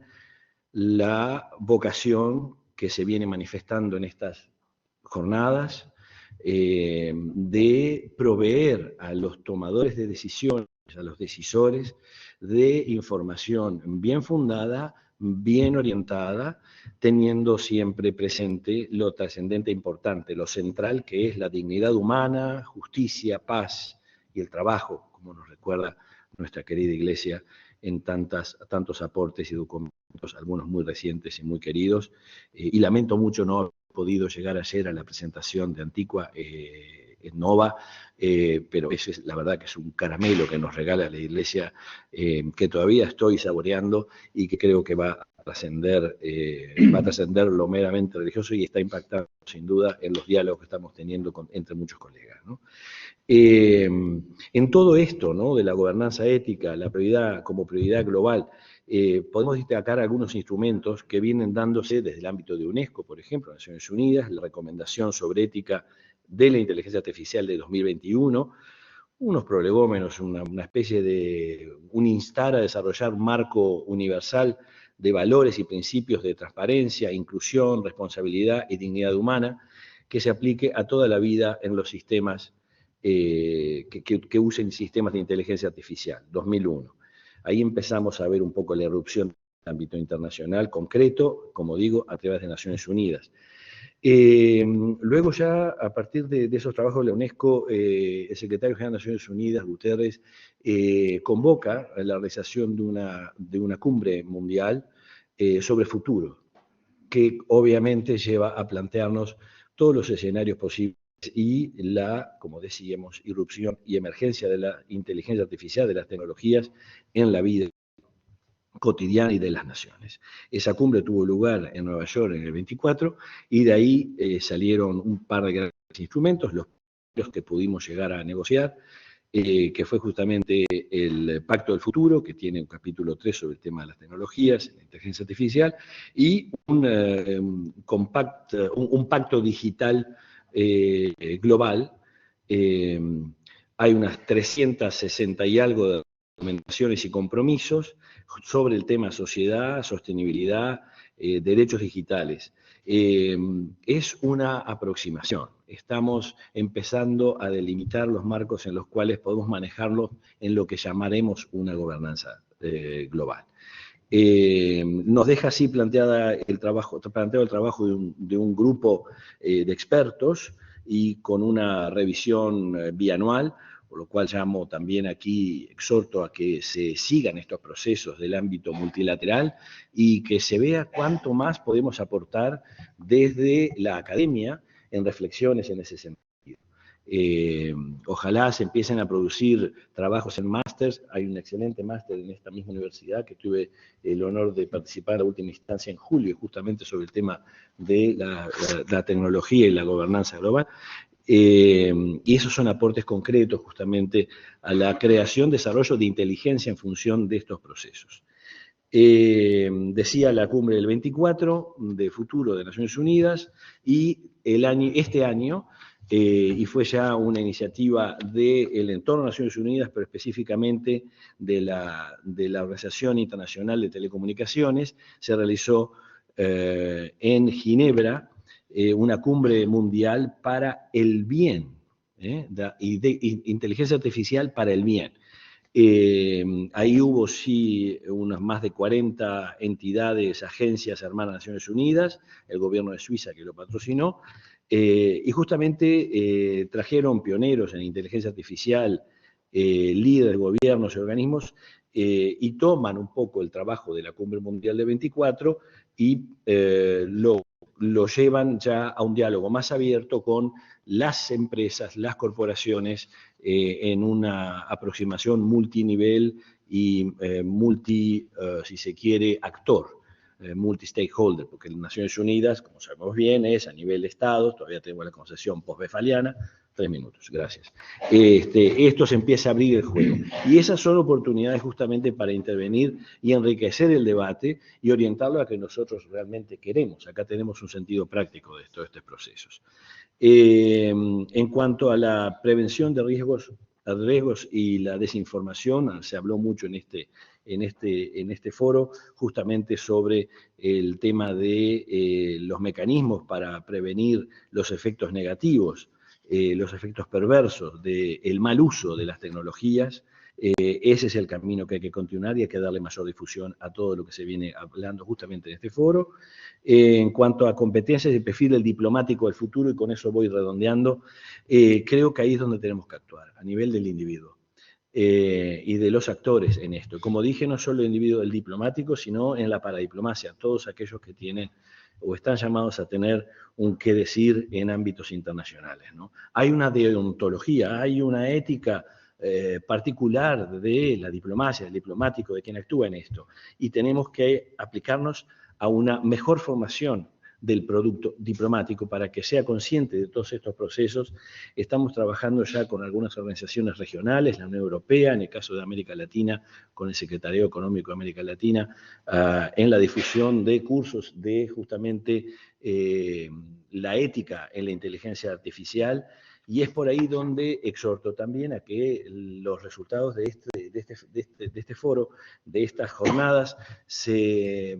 la vocación que se viene manifestando en estas jornadas de proveer a los tomadores de decisiones, a los decisores, de información bien fundada, bien orientada, teniendo siempre presente lo trascendente e importante, lo central que es la dignidad humana, justicia, paz y el trabajo, como nos recuerda nuestra querida Iglesia en tantos aportes y documentos, algunos muy recientes y muy queridos, y lamento mucho no haber podido llegar ayer a la presentación de Antigua en Nova, pero ese es la verdad que es un caramelo que nos regala la Iglesia, que todavía estoy saboreando y que creo que va a trascender lo meramente religioso y está impactando sin duda en los diálogos que estamos teniendo entre muchos colegas, ¿no? En todo esto, ¿no?, de la gobernanza ética, la prioridad como prioridad global, podemos destacar algunos instrumentos que vienen dándose desde el ámbito de UNESCO, por ejemplo, Naciones Unidas, la recomendación sobre ética de la inteligencia artificial de 2021, unos prolegómenos, una especie de un instar a desarrollar un marco universal de valores y principios de transparencia, inclusión, responsabilidad y dignidad humana que se aplique a toda la vida en los sistemas que usen sistemas de inteligencia artificial, 2001. Ahí empezamos a ver un poco la irrupción del ámbito internacional concreto, como digo, a través de Naciones Unidas. Luego ya, a partir de esos trabajos de la UNESCO, el secretario general de Naciones Unidas, Guterres, convoca a la realización de una cumbre mundial sobre futuro, que obviamente lleva a plantearnos todos los escenarios posibles y la, como decíamos, irrupción y emergencia de la inteligencia artificial, de las tecnologías en la vida cotidiana y de las naciones. Esa cumbre tuvo lugar en Nueva York en el 24 y de ahí salieron un par de grandes instrumentos, los que pudimos llegar a negociar, que fue justamente el Pacto del Futuro, que tiene un capítulo 3 sobre el tema de las tecnologías, la inteligencia artificial, y un pacto digital global. Hay unas 360 y algo de recomendaciones y compromisos sobre el tema sociedad, sostenibilidad, derechos digitales. Es una aproximación. Estamos empezando a delimitar los marcos en los cuales podemos manejarlos en lo que llamaremos una gobernanza global. Nos deja así planteado el trabajo de un grupo de expertos y con una revisión bianual, por lo cual llamo también aquí, exhorto a que se sigan estos procesos del ámbito multilateral y que se vea cuánto más podemos aportar desde la academia en reflexiones en ese sentido. Ojalá se empiecen a producir trabajos en másters. Hay un excelente máster en esta misma universidad que tuve el honor de participar a última instancia en julio, justamente sobre el tema de la tecnología y la gobernanza global. Y esos son aportes concretos justamente a la creación, desarrollo de inteligencia en función de estos procesos. Decía la cumbre del 24 de futuro de Naciones Unidas y este año, y fue ya una iniciativa del entorno de Naciones Unidas, pero específicamente de la Organización Internacional de Telecomunicaciones, se realizó en Ginebra una cumbre mundial para el bien, de inteligencia artificial para el bien. Ahí hubo sí unas más de 40 entidades, agencias hermanas de Naciones Unidas, el gobierno de Suiza que lo patrocinó, y justamente trajeron pioneros en inteligencia artificial, líderes de gobiernos y organismos, y toman un poco el trabajo de la Cumbre Mundial de 24 y lo llevan ya a un diálogo más abierto con las empresas, las corporaciones, en una aproximación multinivel y si se quiere, actor multi-stakeholder, porque las Naciones Unidas, como sabemos bien, es a nivel de Estados, todavía tenemos la concesión post-westfaliana. 3 minutos, gracias. Esto se empieza a abrir el juego. Y esas son oportunidades justamente para intervenir y enriquecer el debate y orientarlo a que nosotros realmente queremos. Acá tenemos un sentido práctico de todos estos procesos. En cuanto a la prevención de riesgos y la desinformación, se habló mucho en este foro justamente sobre el tema de los mecanismos para prevenir los efectos negativos, los efectos perversos del mal uso de las tecnologías. Ese es el camino que hay que continuar y hay que darle mayor difusión a todo lo que se viene hablando justamente en este foro. En cuanto a competencias y perfil del diplomático del futuro, y con eso voy redondeando, creo que ahí es donde tenemos que actuar, a nivel del individuo y de los actores en esto. Como dije, no solo el individuo del diplomático, sino en la paradiplomacia, todos aquellos que tienen o están llamados a tener un qué decir en ámbitos internacionales, ¿no? Hay una deontología, hay una ética particular de la diplomacia, del diplomático, de quien actúa en esto, y tenemos que aplicarnos a una mejor formación del producto diplomático para que sea consciente de todos estos procesos. Estamos trabajando ya con algunas organizaciones regionales, la Unión Europea, en el caso de América Latina, con el Secretariado Económico de América Latina, en la difusión de cursos de justamente la ética en la inteligencia artificial, y es por ahí donde exhorto también a que los resultados de este foro, de estas jornadas, se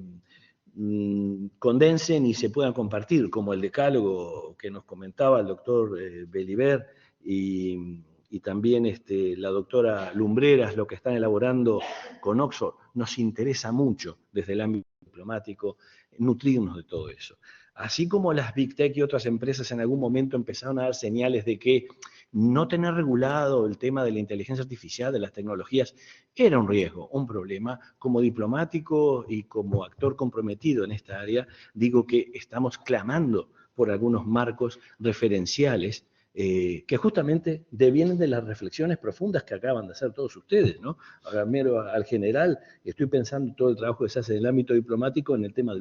condensen y se puedan compartir, como el decálogo que nos comentaba el doctor Belibert y también la doctora Lumbreras, lo que están elaborando con Oxford. Nos interesa mucho desde el ámbito diplomático nutrirnos de todo eso. Así como las Big Tech y otras empresas en algún momento empezaron a dar señales de que no tener regulado el tema de la inteligencia artificial, de las tecnologías, era un riesgo, un problema. Como diplomático y como actor comprometido en esta área, digo que estamos clamando por algunos marcos referenciales que justamente devienen de las reflexiones profundas que acaban de hacer todos ustedes, ¿no? Ahora, miro al general, estoy pensando en todo el trabajo que se hace en el ámbito diplomático en el tema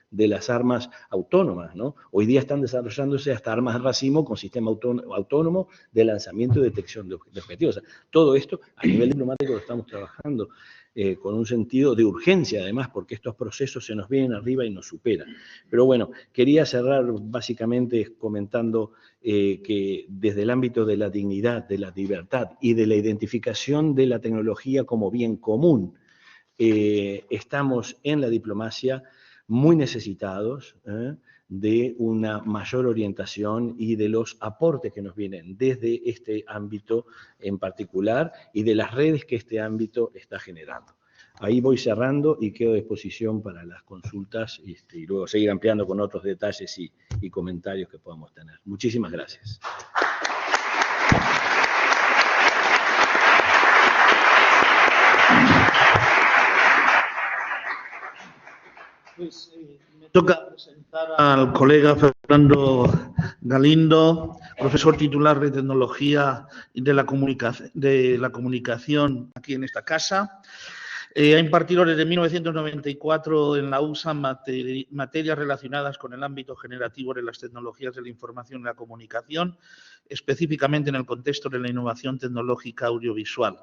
de las armas autónomas, ¿no? Hoy día están desarrollándose hasta armas de racimo con sistema autónomo de lanzamiento y detección de objetivos. O sea, todo esto a nivel diplomático lo estamos trabajando con un sentido de urgencia, además, porque estos procesos se nos vienen arriba y nos superan. Pero bueno, quería cerrar básicamente comentando que desde el ámbito de la dignidad, de la libertad y de la identificación de la tecnología como bien común, estamos en la diplomacia muy necesitados de una mayor orientación y de los aportes que nos vienen desde este ámbito en particular y de las redes que este ámbito está generando. Ahí voy cerrando y quedo a disposición para las consultas y luego seguir ampliando con otros detalles y comentarios que podamos tener. Muchísimas gracias. Pues me toca presentar al colega Fernando Galindo, profesor titular de Tecnología de la Comunicación aquí en esta casa. Ha impartido desde 1994 en la USA materias relacionadas con el ámbito generativo de las tecnologías de la información y la comunicación, específicamente en el contexto de la innovación tecnológica audiovisual.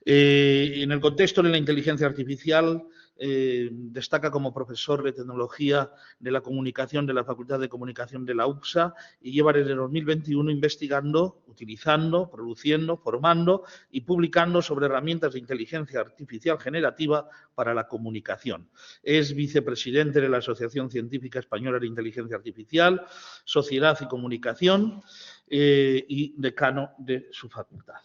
En el contexto de la inteligencia artificial, destaca como profesor de Tecnología de la Comunicación de la Facultad de Comunicación de la UPSA y lleva desde 2021 investigando, utilizando, produciendo, formando y publicando sobre herramientas de inteligencia artificial generativa para la comunicación. Es vicepresidente de la Asociación Científica Española de Inteligencia Artificial, Sociedad y Comunicación y decano de su facultad.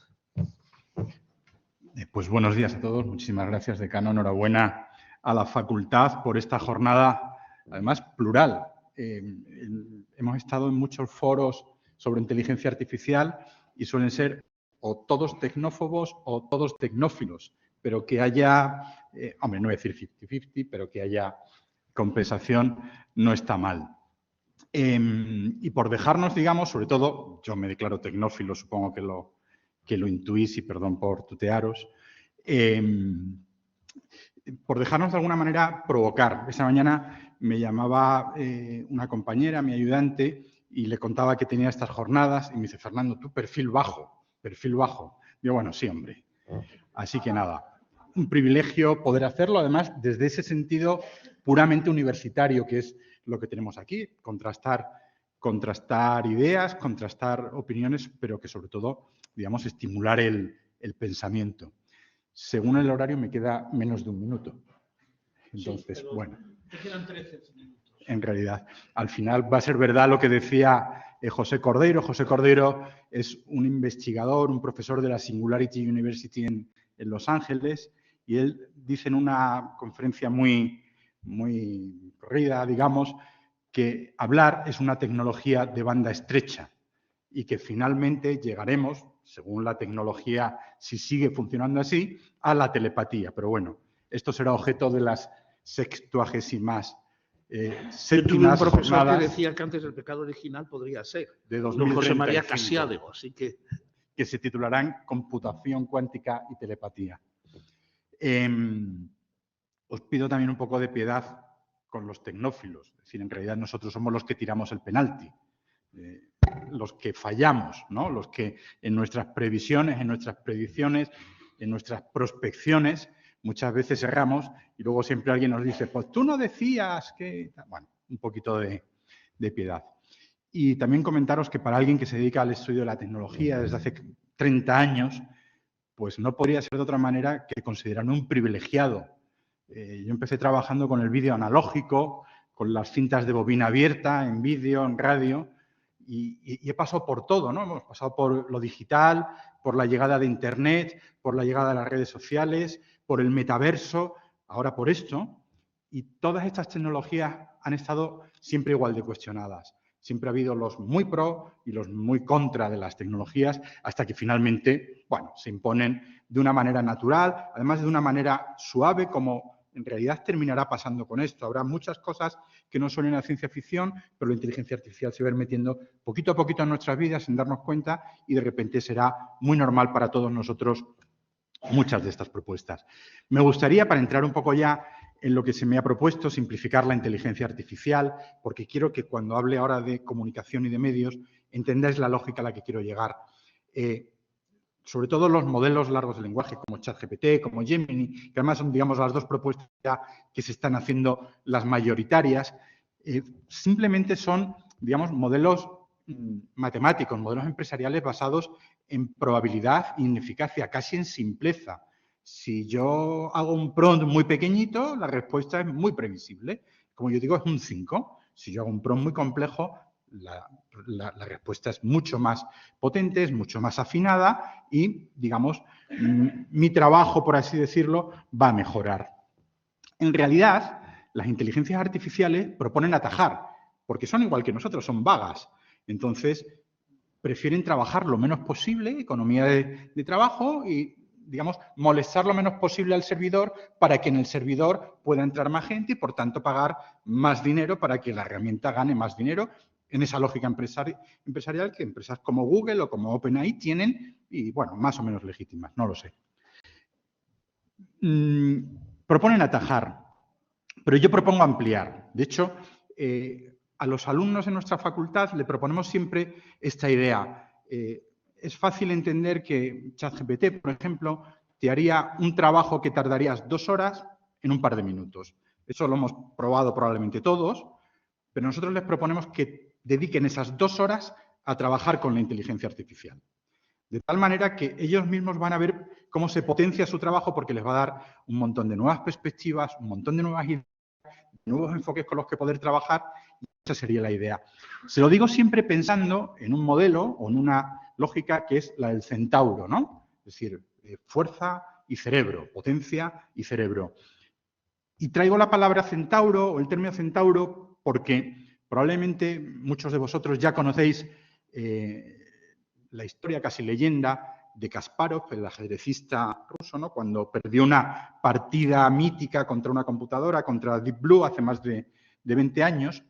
Pues buenos días a todos. Muchísimas gracias, decano. Enhorabuena a la facultad por esta jornada, además, plural. Hemos estado en muchos foros sobre inteligencia artificial y suelen ser o todos tecnófobos o todos tecnófilos, pero que haya, hombre, no voy a decir 50-50, pero que haya compensación no está mal. Y por dejarnos, digamos, sobre todo, yo me declaro tecnófilo, supongo que lo intuís y perdón por tutearos. por dejarnos de alguna manera provocar. Esa mañana me llamaba una compañera, mi ayudante, y le contaba que tenía estas jornadas y me dice, Fernando, tú perfil bajo, perfil bajo. Yo, bueno, sí, hombre. Así que nada, un privilegio poder hacerlo, además, desde ese sentido puramente universitario, que es lo que tenemos aquí, contrastar ideas, contrastar opiniones, pero que sobre todo, digamos, estimular el pensamiento. Según el horario me queda menos de un minuto. Entonces, sí, bueno, te quedan 13 minutos. En realidad, al final va a ser verdad lo que decía José Cordeiro. José Cordeiro es un investigador, un profesor de la Singularity University en Los Ángeles, y él dice en una conferencia muy corrida, digamos, que hablar es una tecnología de banda estrecha y que finalmente llegaremos, según la tecnología, si sigue funcionando así, a la telepatía. Pero bueno, esto será objeto de las 60º séptimas jornadas. Que decía que antes el pecado original podría ser de don José María Casiadego, así que se titularán Computación cuántica y telepatía. Os pido también un poco de piedad con los tecnófilos. Es decir, en realidad nosotros somos los que tiramos el penalti. Los que fallamos, ¿no? Los que en nuestras previsiones, en nuestras predicciones, en nuestras prospecciones, muchas veces erramos y luego siempre alguien nos dice, pues tú no decías que... Bueno, un poquito de piedad. Y también comentaros que para alguien que se dedica al estudio de la tecnología desde hace 30 años, pues no podría ser de otra manera que considerarme un privilegiado. Yo empecé trabajando con el vídeo analógico, con las cintas de bobina abierta, en vídeo, en radio, y he pasado por todo, ¿no? Hemos pasado por lo digital, por la llegada de Internet, por la llegada de las redes sociales, por el metaverso, ahora por esto. Y todas estas tecnologías han estado siempre igual de cuestionadas. Siempre ha habido los muy pro y los muy contra de las tecnologías, hasta que finalmente, bueno, se imponen de una manera natural, además de una manera suave, como en realidad terminará pasando con esto. Habrá muchas cosas que no suenen a ciencia ficción, pero la inteligencia artificial se va a ir metiendo poquito a poquito en nuestras vidas sin darnos cuenta y de repente será muy normal para todos nosotros muchas de estas propuestas. Me gustaría, para entrar un poco ya en lo que se me ha propuesto, simplificar la inteligencia artificial, porque quiero que cuando hable ahora de comunicación y de medios, entendáis la lógica a la que quiero llegar. Sobre todo los modelos largos de lenguaje como ChatGPT, como Gemini, que además son, digamos, las dos propuestas ya que se están haciendo las mayoritarias, simplemente son, digamos, modelos matemáticos, modelos empresariales basados en probabilidad y en eficacia, casi en simpleza. Si yo hago un prompt muy pequeñito, la respuesta es muy previsible. Como yo digo, es un 5. Si yo hago un prompt muy complejo, la respuesta es mucho más potente, es mucho más afinada y, digamos, mi trabajo, por así decirlo, va a mejorar. En realidad, las inteligencias artificiales proponen atajar, porque son igual que nosotros, son vagas. Entonces, prefieren trabajar lo menos posible, economía de trabajo y, digamos, molestar lo menos posible al servidor para que en el servidor pueda entrar más gente y, por tanto, pagar más dinero para que la herramienta gane más dinero en esa lógica empresarial que empresas como Google o como OpenAI tienen y, bueno, más o menos legítimas, no lo sé. Proponen atajar, pero yo propongo ampliar. De hecho, a los alumnos en nuestra facultad le proponemos siempre esta idea. Es fácil entender que ChatGPT, por ejemplo, te haría un trabajo que tardarías 2 horas en un par de minutos. Eso lo hemos probado probablemente todos, pero nosotros les proponemos que dediquen esas 2 horas a trabajar con la inteligencia artificial. De tal manera que ellos mismos van a ver cómo se potencia su trabajo porque les va a dar un montón de nuevas perspectivas, un montón de nuevas ideas, nuevos enfoques con los que poder trabajar. Y esa sería la idea. Se lo digo siempre pensando en un modelo o en una lógica que es la del centauro, ¿no? Es decir, fuerza y cerebro, potencia y cerebro. Y traigo la palabra centauro o el término centauro porque probablemente muchos de vosotros ya conocéis la historia, casi leyenda, de Kasparov, el ajedrecista ruso, ¿no? Cuando perdió una partida mítica contra una computadora, contra Deep Blue, hace más de 20 años.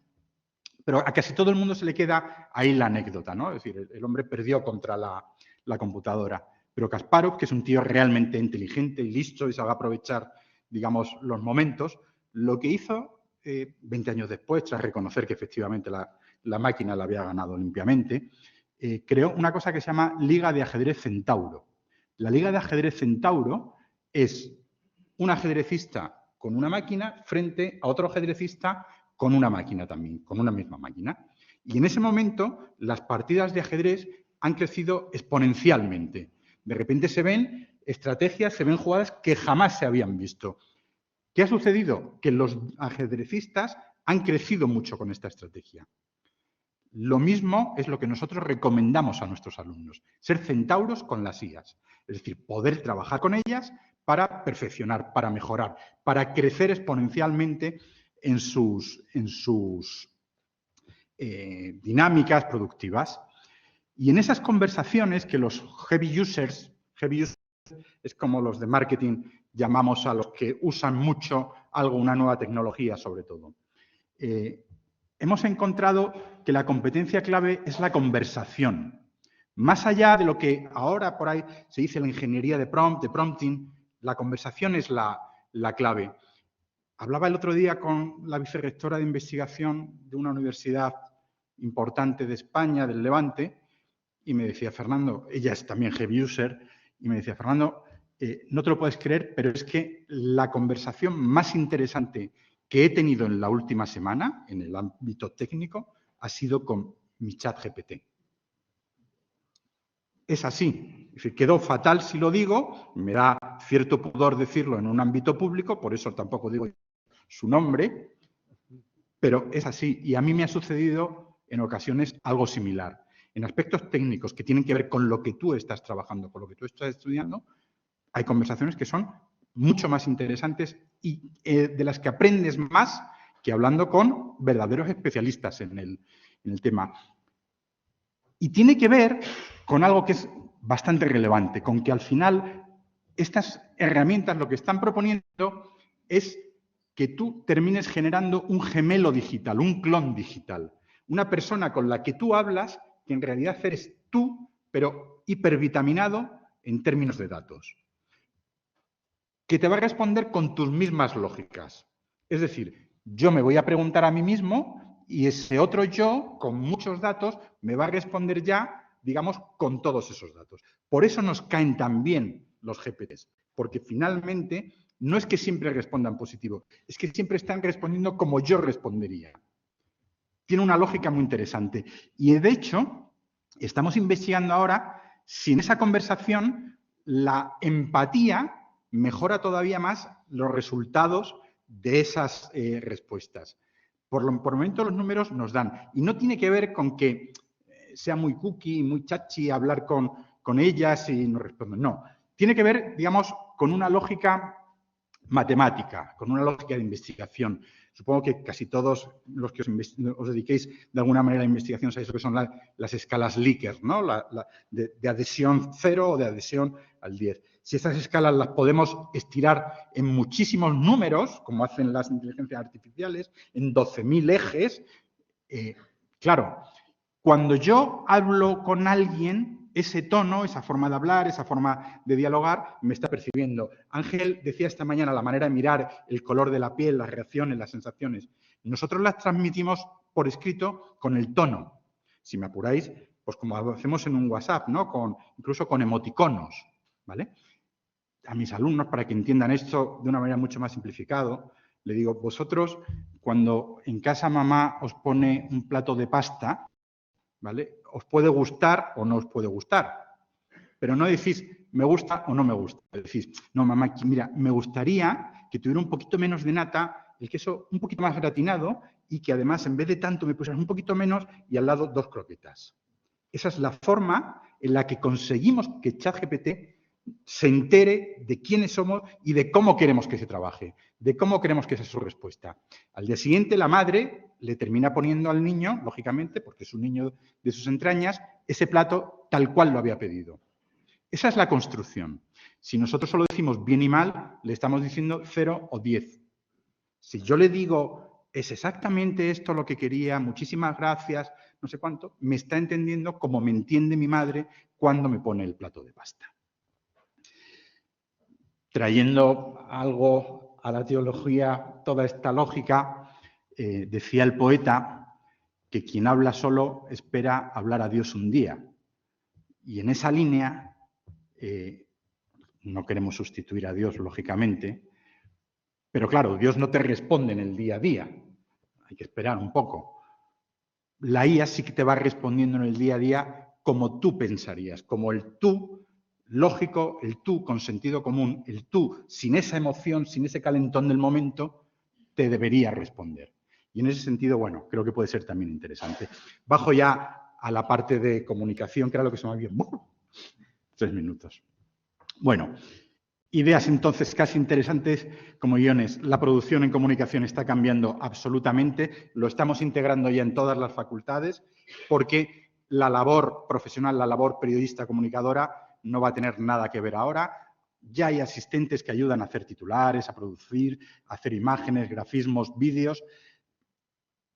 Pero a casi todo el mundo se le queda ahí la anécdota, ¿no? Es decir, el hombre perdió contra la computadora. Pero Kasparov, que es un tío realmente inteligente y listo y sabe aprovechar digamos, los momentos, lo que hizo 20 años después, tras reconocer que efectivamente la máquina la había ganado limpiamente, creó una cosa que se llama Liga de Ajedrez Centauro. La Liga de Ajedrez Centauro es un ajedrecista con una máquina frente a otro ajedrecista con una máquina también, con una misma máquina. Y en ese momento las partidas de ajedrez han crecido exponencialmente. De repente se ven estrategias, se ven jugadas que jamás se habían visto. ¿Qué ha sucedido? Que los ajedrecistas han crecido mucho con esta estrategia. Lo mismo es lo que nosotros recomendamos a nuestros alumnos, ser centauros con las IAs, es decir, poder trabajar con ellas para perfeccionar, para mejorar, para crecer exponencialmente en sus dinámicas productivas. Y en esas conversaciones que los heavy users es como los de marketing llamamos a los que usan mucho algo, una nueva tecnología sobre todo. Hemos encontrado que la competencia clave es la conversación. Más allá de lo que ahora por ahí se dice la ingeniería de prompt, de prompting, la conversación es la clave. Hablaba el otro día con la vicerrectora de investigación de una universidad importante de España, del Levante, y me decía, Fernando, ella es también heavy user, y me decía, Fernando, no te lo puedes creer, pero es que la conversación más interesante que he tenido en la última semana, en el ámbito técnico, ha sido con mi ChatGPT. Es así. Es decir, quedó fatal si lo digo, me da cierto pudor decirlo en un ámbito público, por eso tampoco digo su nombre, pero es así. Y a mí me ha sucedido en ocasiones algo similar. En aspectos técnicos que tienen que ver con lo que tú estás trabajando, con lo que tú estás estudiando, hay conversaciones que son mucho más interesantes y de las que aprendes más que hablando con verdaderos especialistas en el tema. Y tiene que ver con algo que es bastante relevante, con que al final estas herramientas lo que están proponiendo es que tú termines generando un gemelo digital, un clon digital. Una persona con la que tú hablas, que en realidad eres tú, pero hipervitaminado en términos de datos. Que te va a responder con tus mismas lógicas. Es decir, yo me voy a preguntar a mí mismo y ese otro yo, con muchos datos, me va a responder ya, digamos, con todos esos datos. Por eso nos caen tan bien los GPTs, porque finalmente no es que siempre respondan positivo, es que siempre están respondiendo como yo respondería. Tiene una lógica muy interesante. Y de hecho, estamos investigando ahora si en esa conversación la empatía mejora todavía más los resultados de esas respuestas. Por el momento los números nos dan. Y no tiene que ver con que sea muy cookie, muy chachi hablar con ellas y no responden. No. Tiene que ver, digamos, con una lógica matemática, con una lógica de investigación. Supongo que casi todos los que os dediquéis de alguna manera a la investigación sabéis lo que son las escalas Likert, ¿no? De adhesión 0 o de adhesión al 10. Si estas escalas las podemos estirar en muchísimos números, como hacen las inteligencias artificiales, en 12.000 ejes, claro, cuando yo hablo con alguien, ese tono, esa forma de hablar, esa forma de dialogar, me está percibiendo. Ángel decía esta mañana la manera de mirar, el color de la piel, las reacciones, las sensaciones. Nosotros las transmitimos por escrito con el tono. Si me apuráis, pues como hacemos en un WhatsApp, ¿no? Incluso con emoticonos, ¿vale? A mis alumnos, para que entiendan esto de una manera mucho más simplificada, le digo, vosotros, cuando en casa mamá os pone un plato de pasta, ¿vale? Os puede gustar o no os puede gustar, pero no decís me gusta o no me gusta. Decís, no, mamá, mira, me gustaría que tuviera un poquito menos de nata, el queso un poquito más gratinado y que además en vez de tanto me pusieras un poquito menos y al lado 2 croquetas. Esa es la forma en la que conseguimos que ChatGPT se entere de quiénes somos y de cómo queremos que se trabaje, de cómo queremos que sea su respuesta. Al día siguiente, la madre le termina poniendo al niño, lógicamente, porque es un niño de sus entrañas, ese plato tal cual lo había pedido. Esa es la construcción. Si nosotros solo decimos bien y mal, le estamos diciendo 0 o 10. Si yo le digo, es exactamente esto lo que quería, muchísimas gracias, no sé cuánto, me está entendiendo como me entiende mi madre cuando me pone el plato de pasta. Trayendo algo a la teología toda esta lógica, decía el poeta que quien habla solo espera hablar a Dios un día. Y en esa línea, no queremos sustituir a Dios, lógicamente, pero claro, Dios no te responde en el día a día. Hay que esperar un poco. La IA sí que te va respondiendo en el día a día como tú pensarías, como el tú lógico, el tú con sentido común, el tú sin esa emoción, sin ese calentón del momento, te debería responder. Y en ese sentido, bueno, creo que puede ser también interesante. Bajo ya a la parte de comunicación, que era lo que se me había... 3 minutos. Bueno, ideas entonces casi interesantes como guiones. La producción en comunicación está cambiando absolutamente, lo estamos integrando ya en todas las facultades, porque la labor profesional, la labor periodista comunicadora no va a tener nada que ver ahora. Ya hay asistentes que ayudan a hacer titulares, a producir, a hacer imágenes, grafismos, vídeos.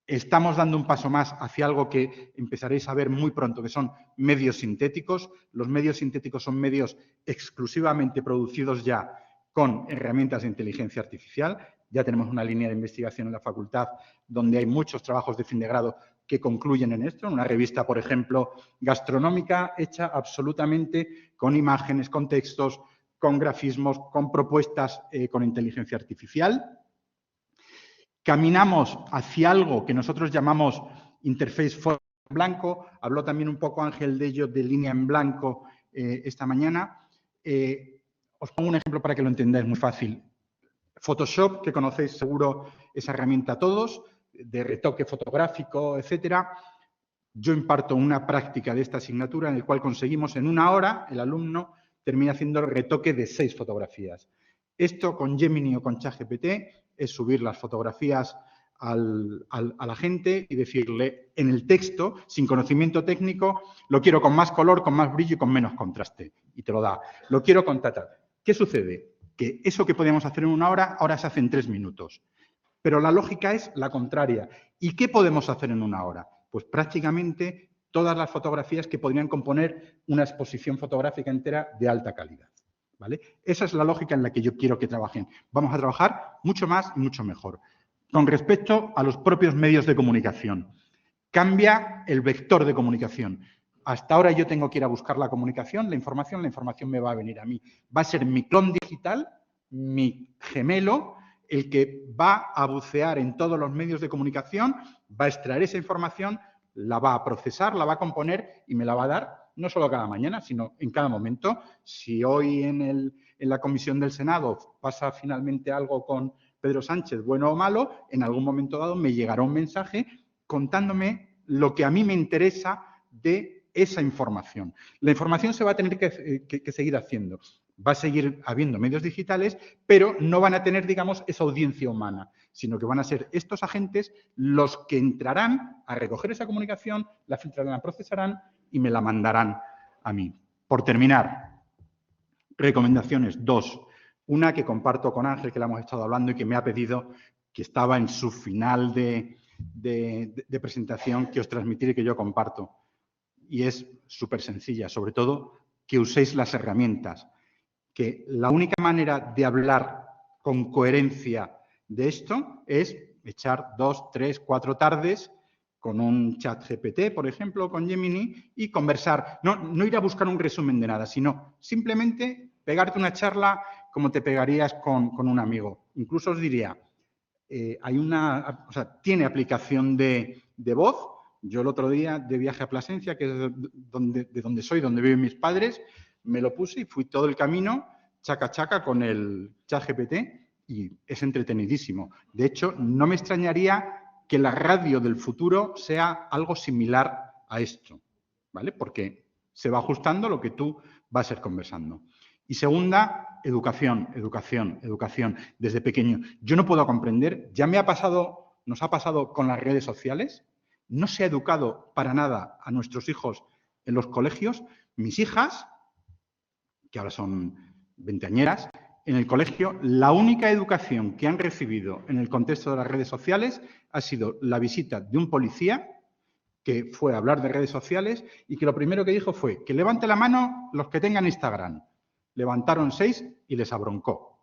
Estamos dando un paso más hacia algo que empezaréis a ver muy pronto, que son medios sintéticos. Los medios sintéticos son medios exclusivamente producidos ya con herramientas de inteligencia artificial. Ya tenemos una línea de investigación en la facultad donde hay muchos trabajos de fin de grado que concluyen en esto. Una revista, por ejemplo, gastronómica, hecha absolutamente con imágenes, con textos, con grafismos, con propuestas con inteligencia artificial. Caminamos hacia algo que nosotros llamamos interface en blanco. Habló también un poco Ángel de ello, de línea en blanco esta mañana. Os pongo un ejemplo para que lo entendáis muy fácil. Photoshop, que conocéis seguro esa herramienta todos, de retoque fotográfico, etcétera. Yo imparto una práctica de esta asignatura en la cual conseguimos en 1 hora, el alumno termina haciendo el retoque de 6 fotografías. Esto con Gemini o con ChatGPT es subir las fotografías a la gente y decirle en el texto, sin conocimiento técnico, lo quiero con más color, con más brillo y con menos contraste. Y te lo da. Lo quiero con tal. ¿Qué sucede? Que eso que podíamos hacer en 1 hora, ahora se hace en 3 minutos. Pero la lógica es la contraria. ¿Y qué podemos hacer en 1 hora? Pues prácticamente todas las fotografías que podrían componer una exposición fotográfica entera de alta calidad. ¿Vale? Esa es la lógica en la que yo quiero que trabajen. Vamos a trabajar mucho más y mucho mejor. Con respecto a los propios medios de comunicación, cambia el vector de comunicación. Hasta ahora yo tengo que ir a buscar la comunicación, la información me va a venir a mí. Va a ser mi clon digital, mi gemelo, el que va a bucear en todos los medios de comunicación, va a extraer esa información, la va a procesar, la va a componer y me la va a dar no solo cada mañana, sino en cada momento. Si hoy en la comisión del Senado pasa finalmente algo con Pedro Sánchez, bueno o malo, en algún momento dado me llegará un mensaje contándome lo que a mí me interesa de esa información. La información se va a tener que seguir haciendo. Va a seguir habiendo medios digitales, pero no van a tener, digamos, esa audiencia humana, sino que van a ser estos agentes los que entrarán a recoger esa comunicación, la filtrarán, la procesarán y me la mandarán a mí. Por terminar, recomendaciones 2. Una que comparto con Ángel, que la hemos estado hablando y que me ha pedido, que estaba en su final de presentación, que os transmitiré y que yo comparto. Y es súper sencilla, sobre todo que uséis las herramientas. Que la única manera de hablar con coherencia de esto es echar 2, 3, 4 tardes con un ChatGPT, por ejemplo, con Gemini, y conversar. No ir a buscar un resumen de nada, sino simplemente pegarte una charla como te pegarías con un amigo. Incluso os diría, tiene aplicación de voz. Yo el otro día, de viaje a Plasencia, que es de donde soy, donde viven mis padres, me lo puse y fui todo el camino chaca con el ChatGPT y es entretenidísimo. De hecho, no me extrañaría que la radio del futuro sea algo similar a esto, ¿vale? Porque se va ajustando lo que tú vas a ir conversando. Y segunda, educación desde pequeño. Yo no puedo comprender, nos ha pasado con las redes sociales, no se ha educado para nada a nuestros hijos en los colegios. Mis hijas, que ahora son veinteañeras, en el colegio, la única educación que han recibido en el contexto de las redes sociales ha sido la visita de un policía que fue a hablar de redes sociales y que lo primero que dijo fue que levante la mano los que tengan Instagram. Levantaron 6 y les abroncó.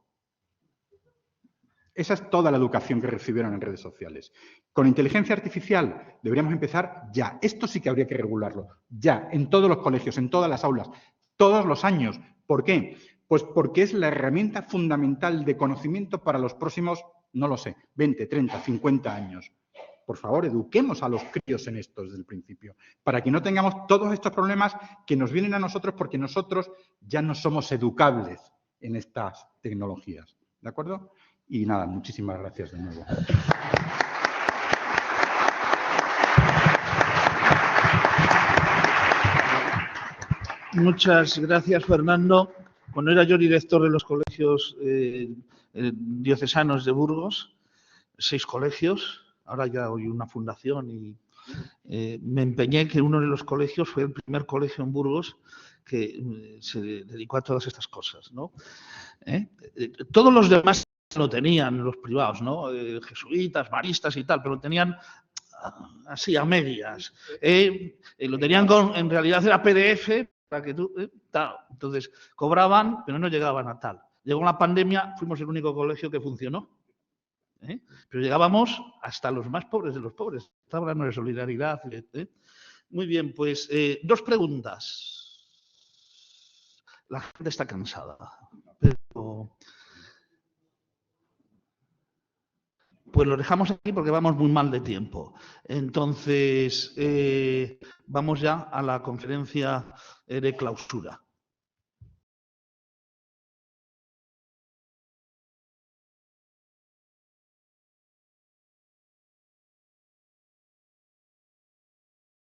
Esa es toda la educación que recibieron en redes sociales. Con inteligencia artificial deberíamos empezar ya. Esto sí que habría que regularlo. Ya, en todos los colegios, en todas las aulas, todos los años. ¿Por qué? Pues porque es la herramienta fundamental de conocimiento para los próximos, no lo sé, 20, 30, 50 años. Por favor, eduquemos a los críos en esto desde el principio, para que no tengamos todos estos problemas que nos vienen a nosotros porque nosotros ya no somos educables en estas tecnologías. ¿De acuerdo? Y nada, muchísimas gracias de nuevo. Muchas gracias, Fernando. Cuando era yo director de los colegios diocesanos de Burgos, 6 colegios, ahora ya hoy una fundación, y me empeñé que uno de los colegios fue el primer colegio en Burgos que se dedicó a todas estas cosas, ¿no? Todos los demás lo tenían, los privados, ¿no? Jesuitas, maristas y tal, pero lo tenían así, a medias. Lo tenían en realidad era PDF, para que tú, tal. Entonces, cobraban, pero no llegaban a tal. Llegó la pandemia, fuimos el único colegio que funcionó. Pero llegábamos hasta los más pobres de los pobres. Estaba hablando de solidaridad. Muy bien, pues 2 preguntas. La gente está cansada, pero pues lo dejamos aquí porque vamos muy mal de tiempo. Entonces, vamos ya a la conferencia de clausura.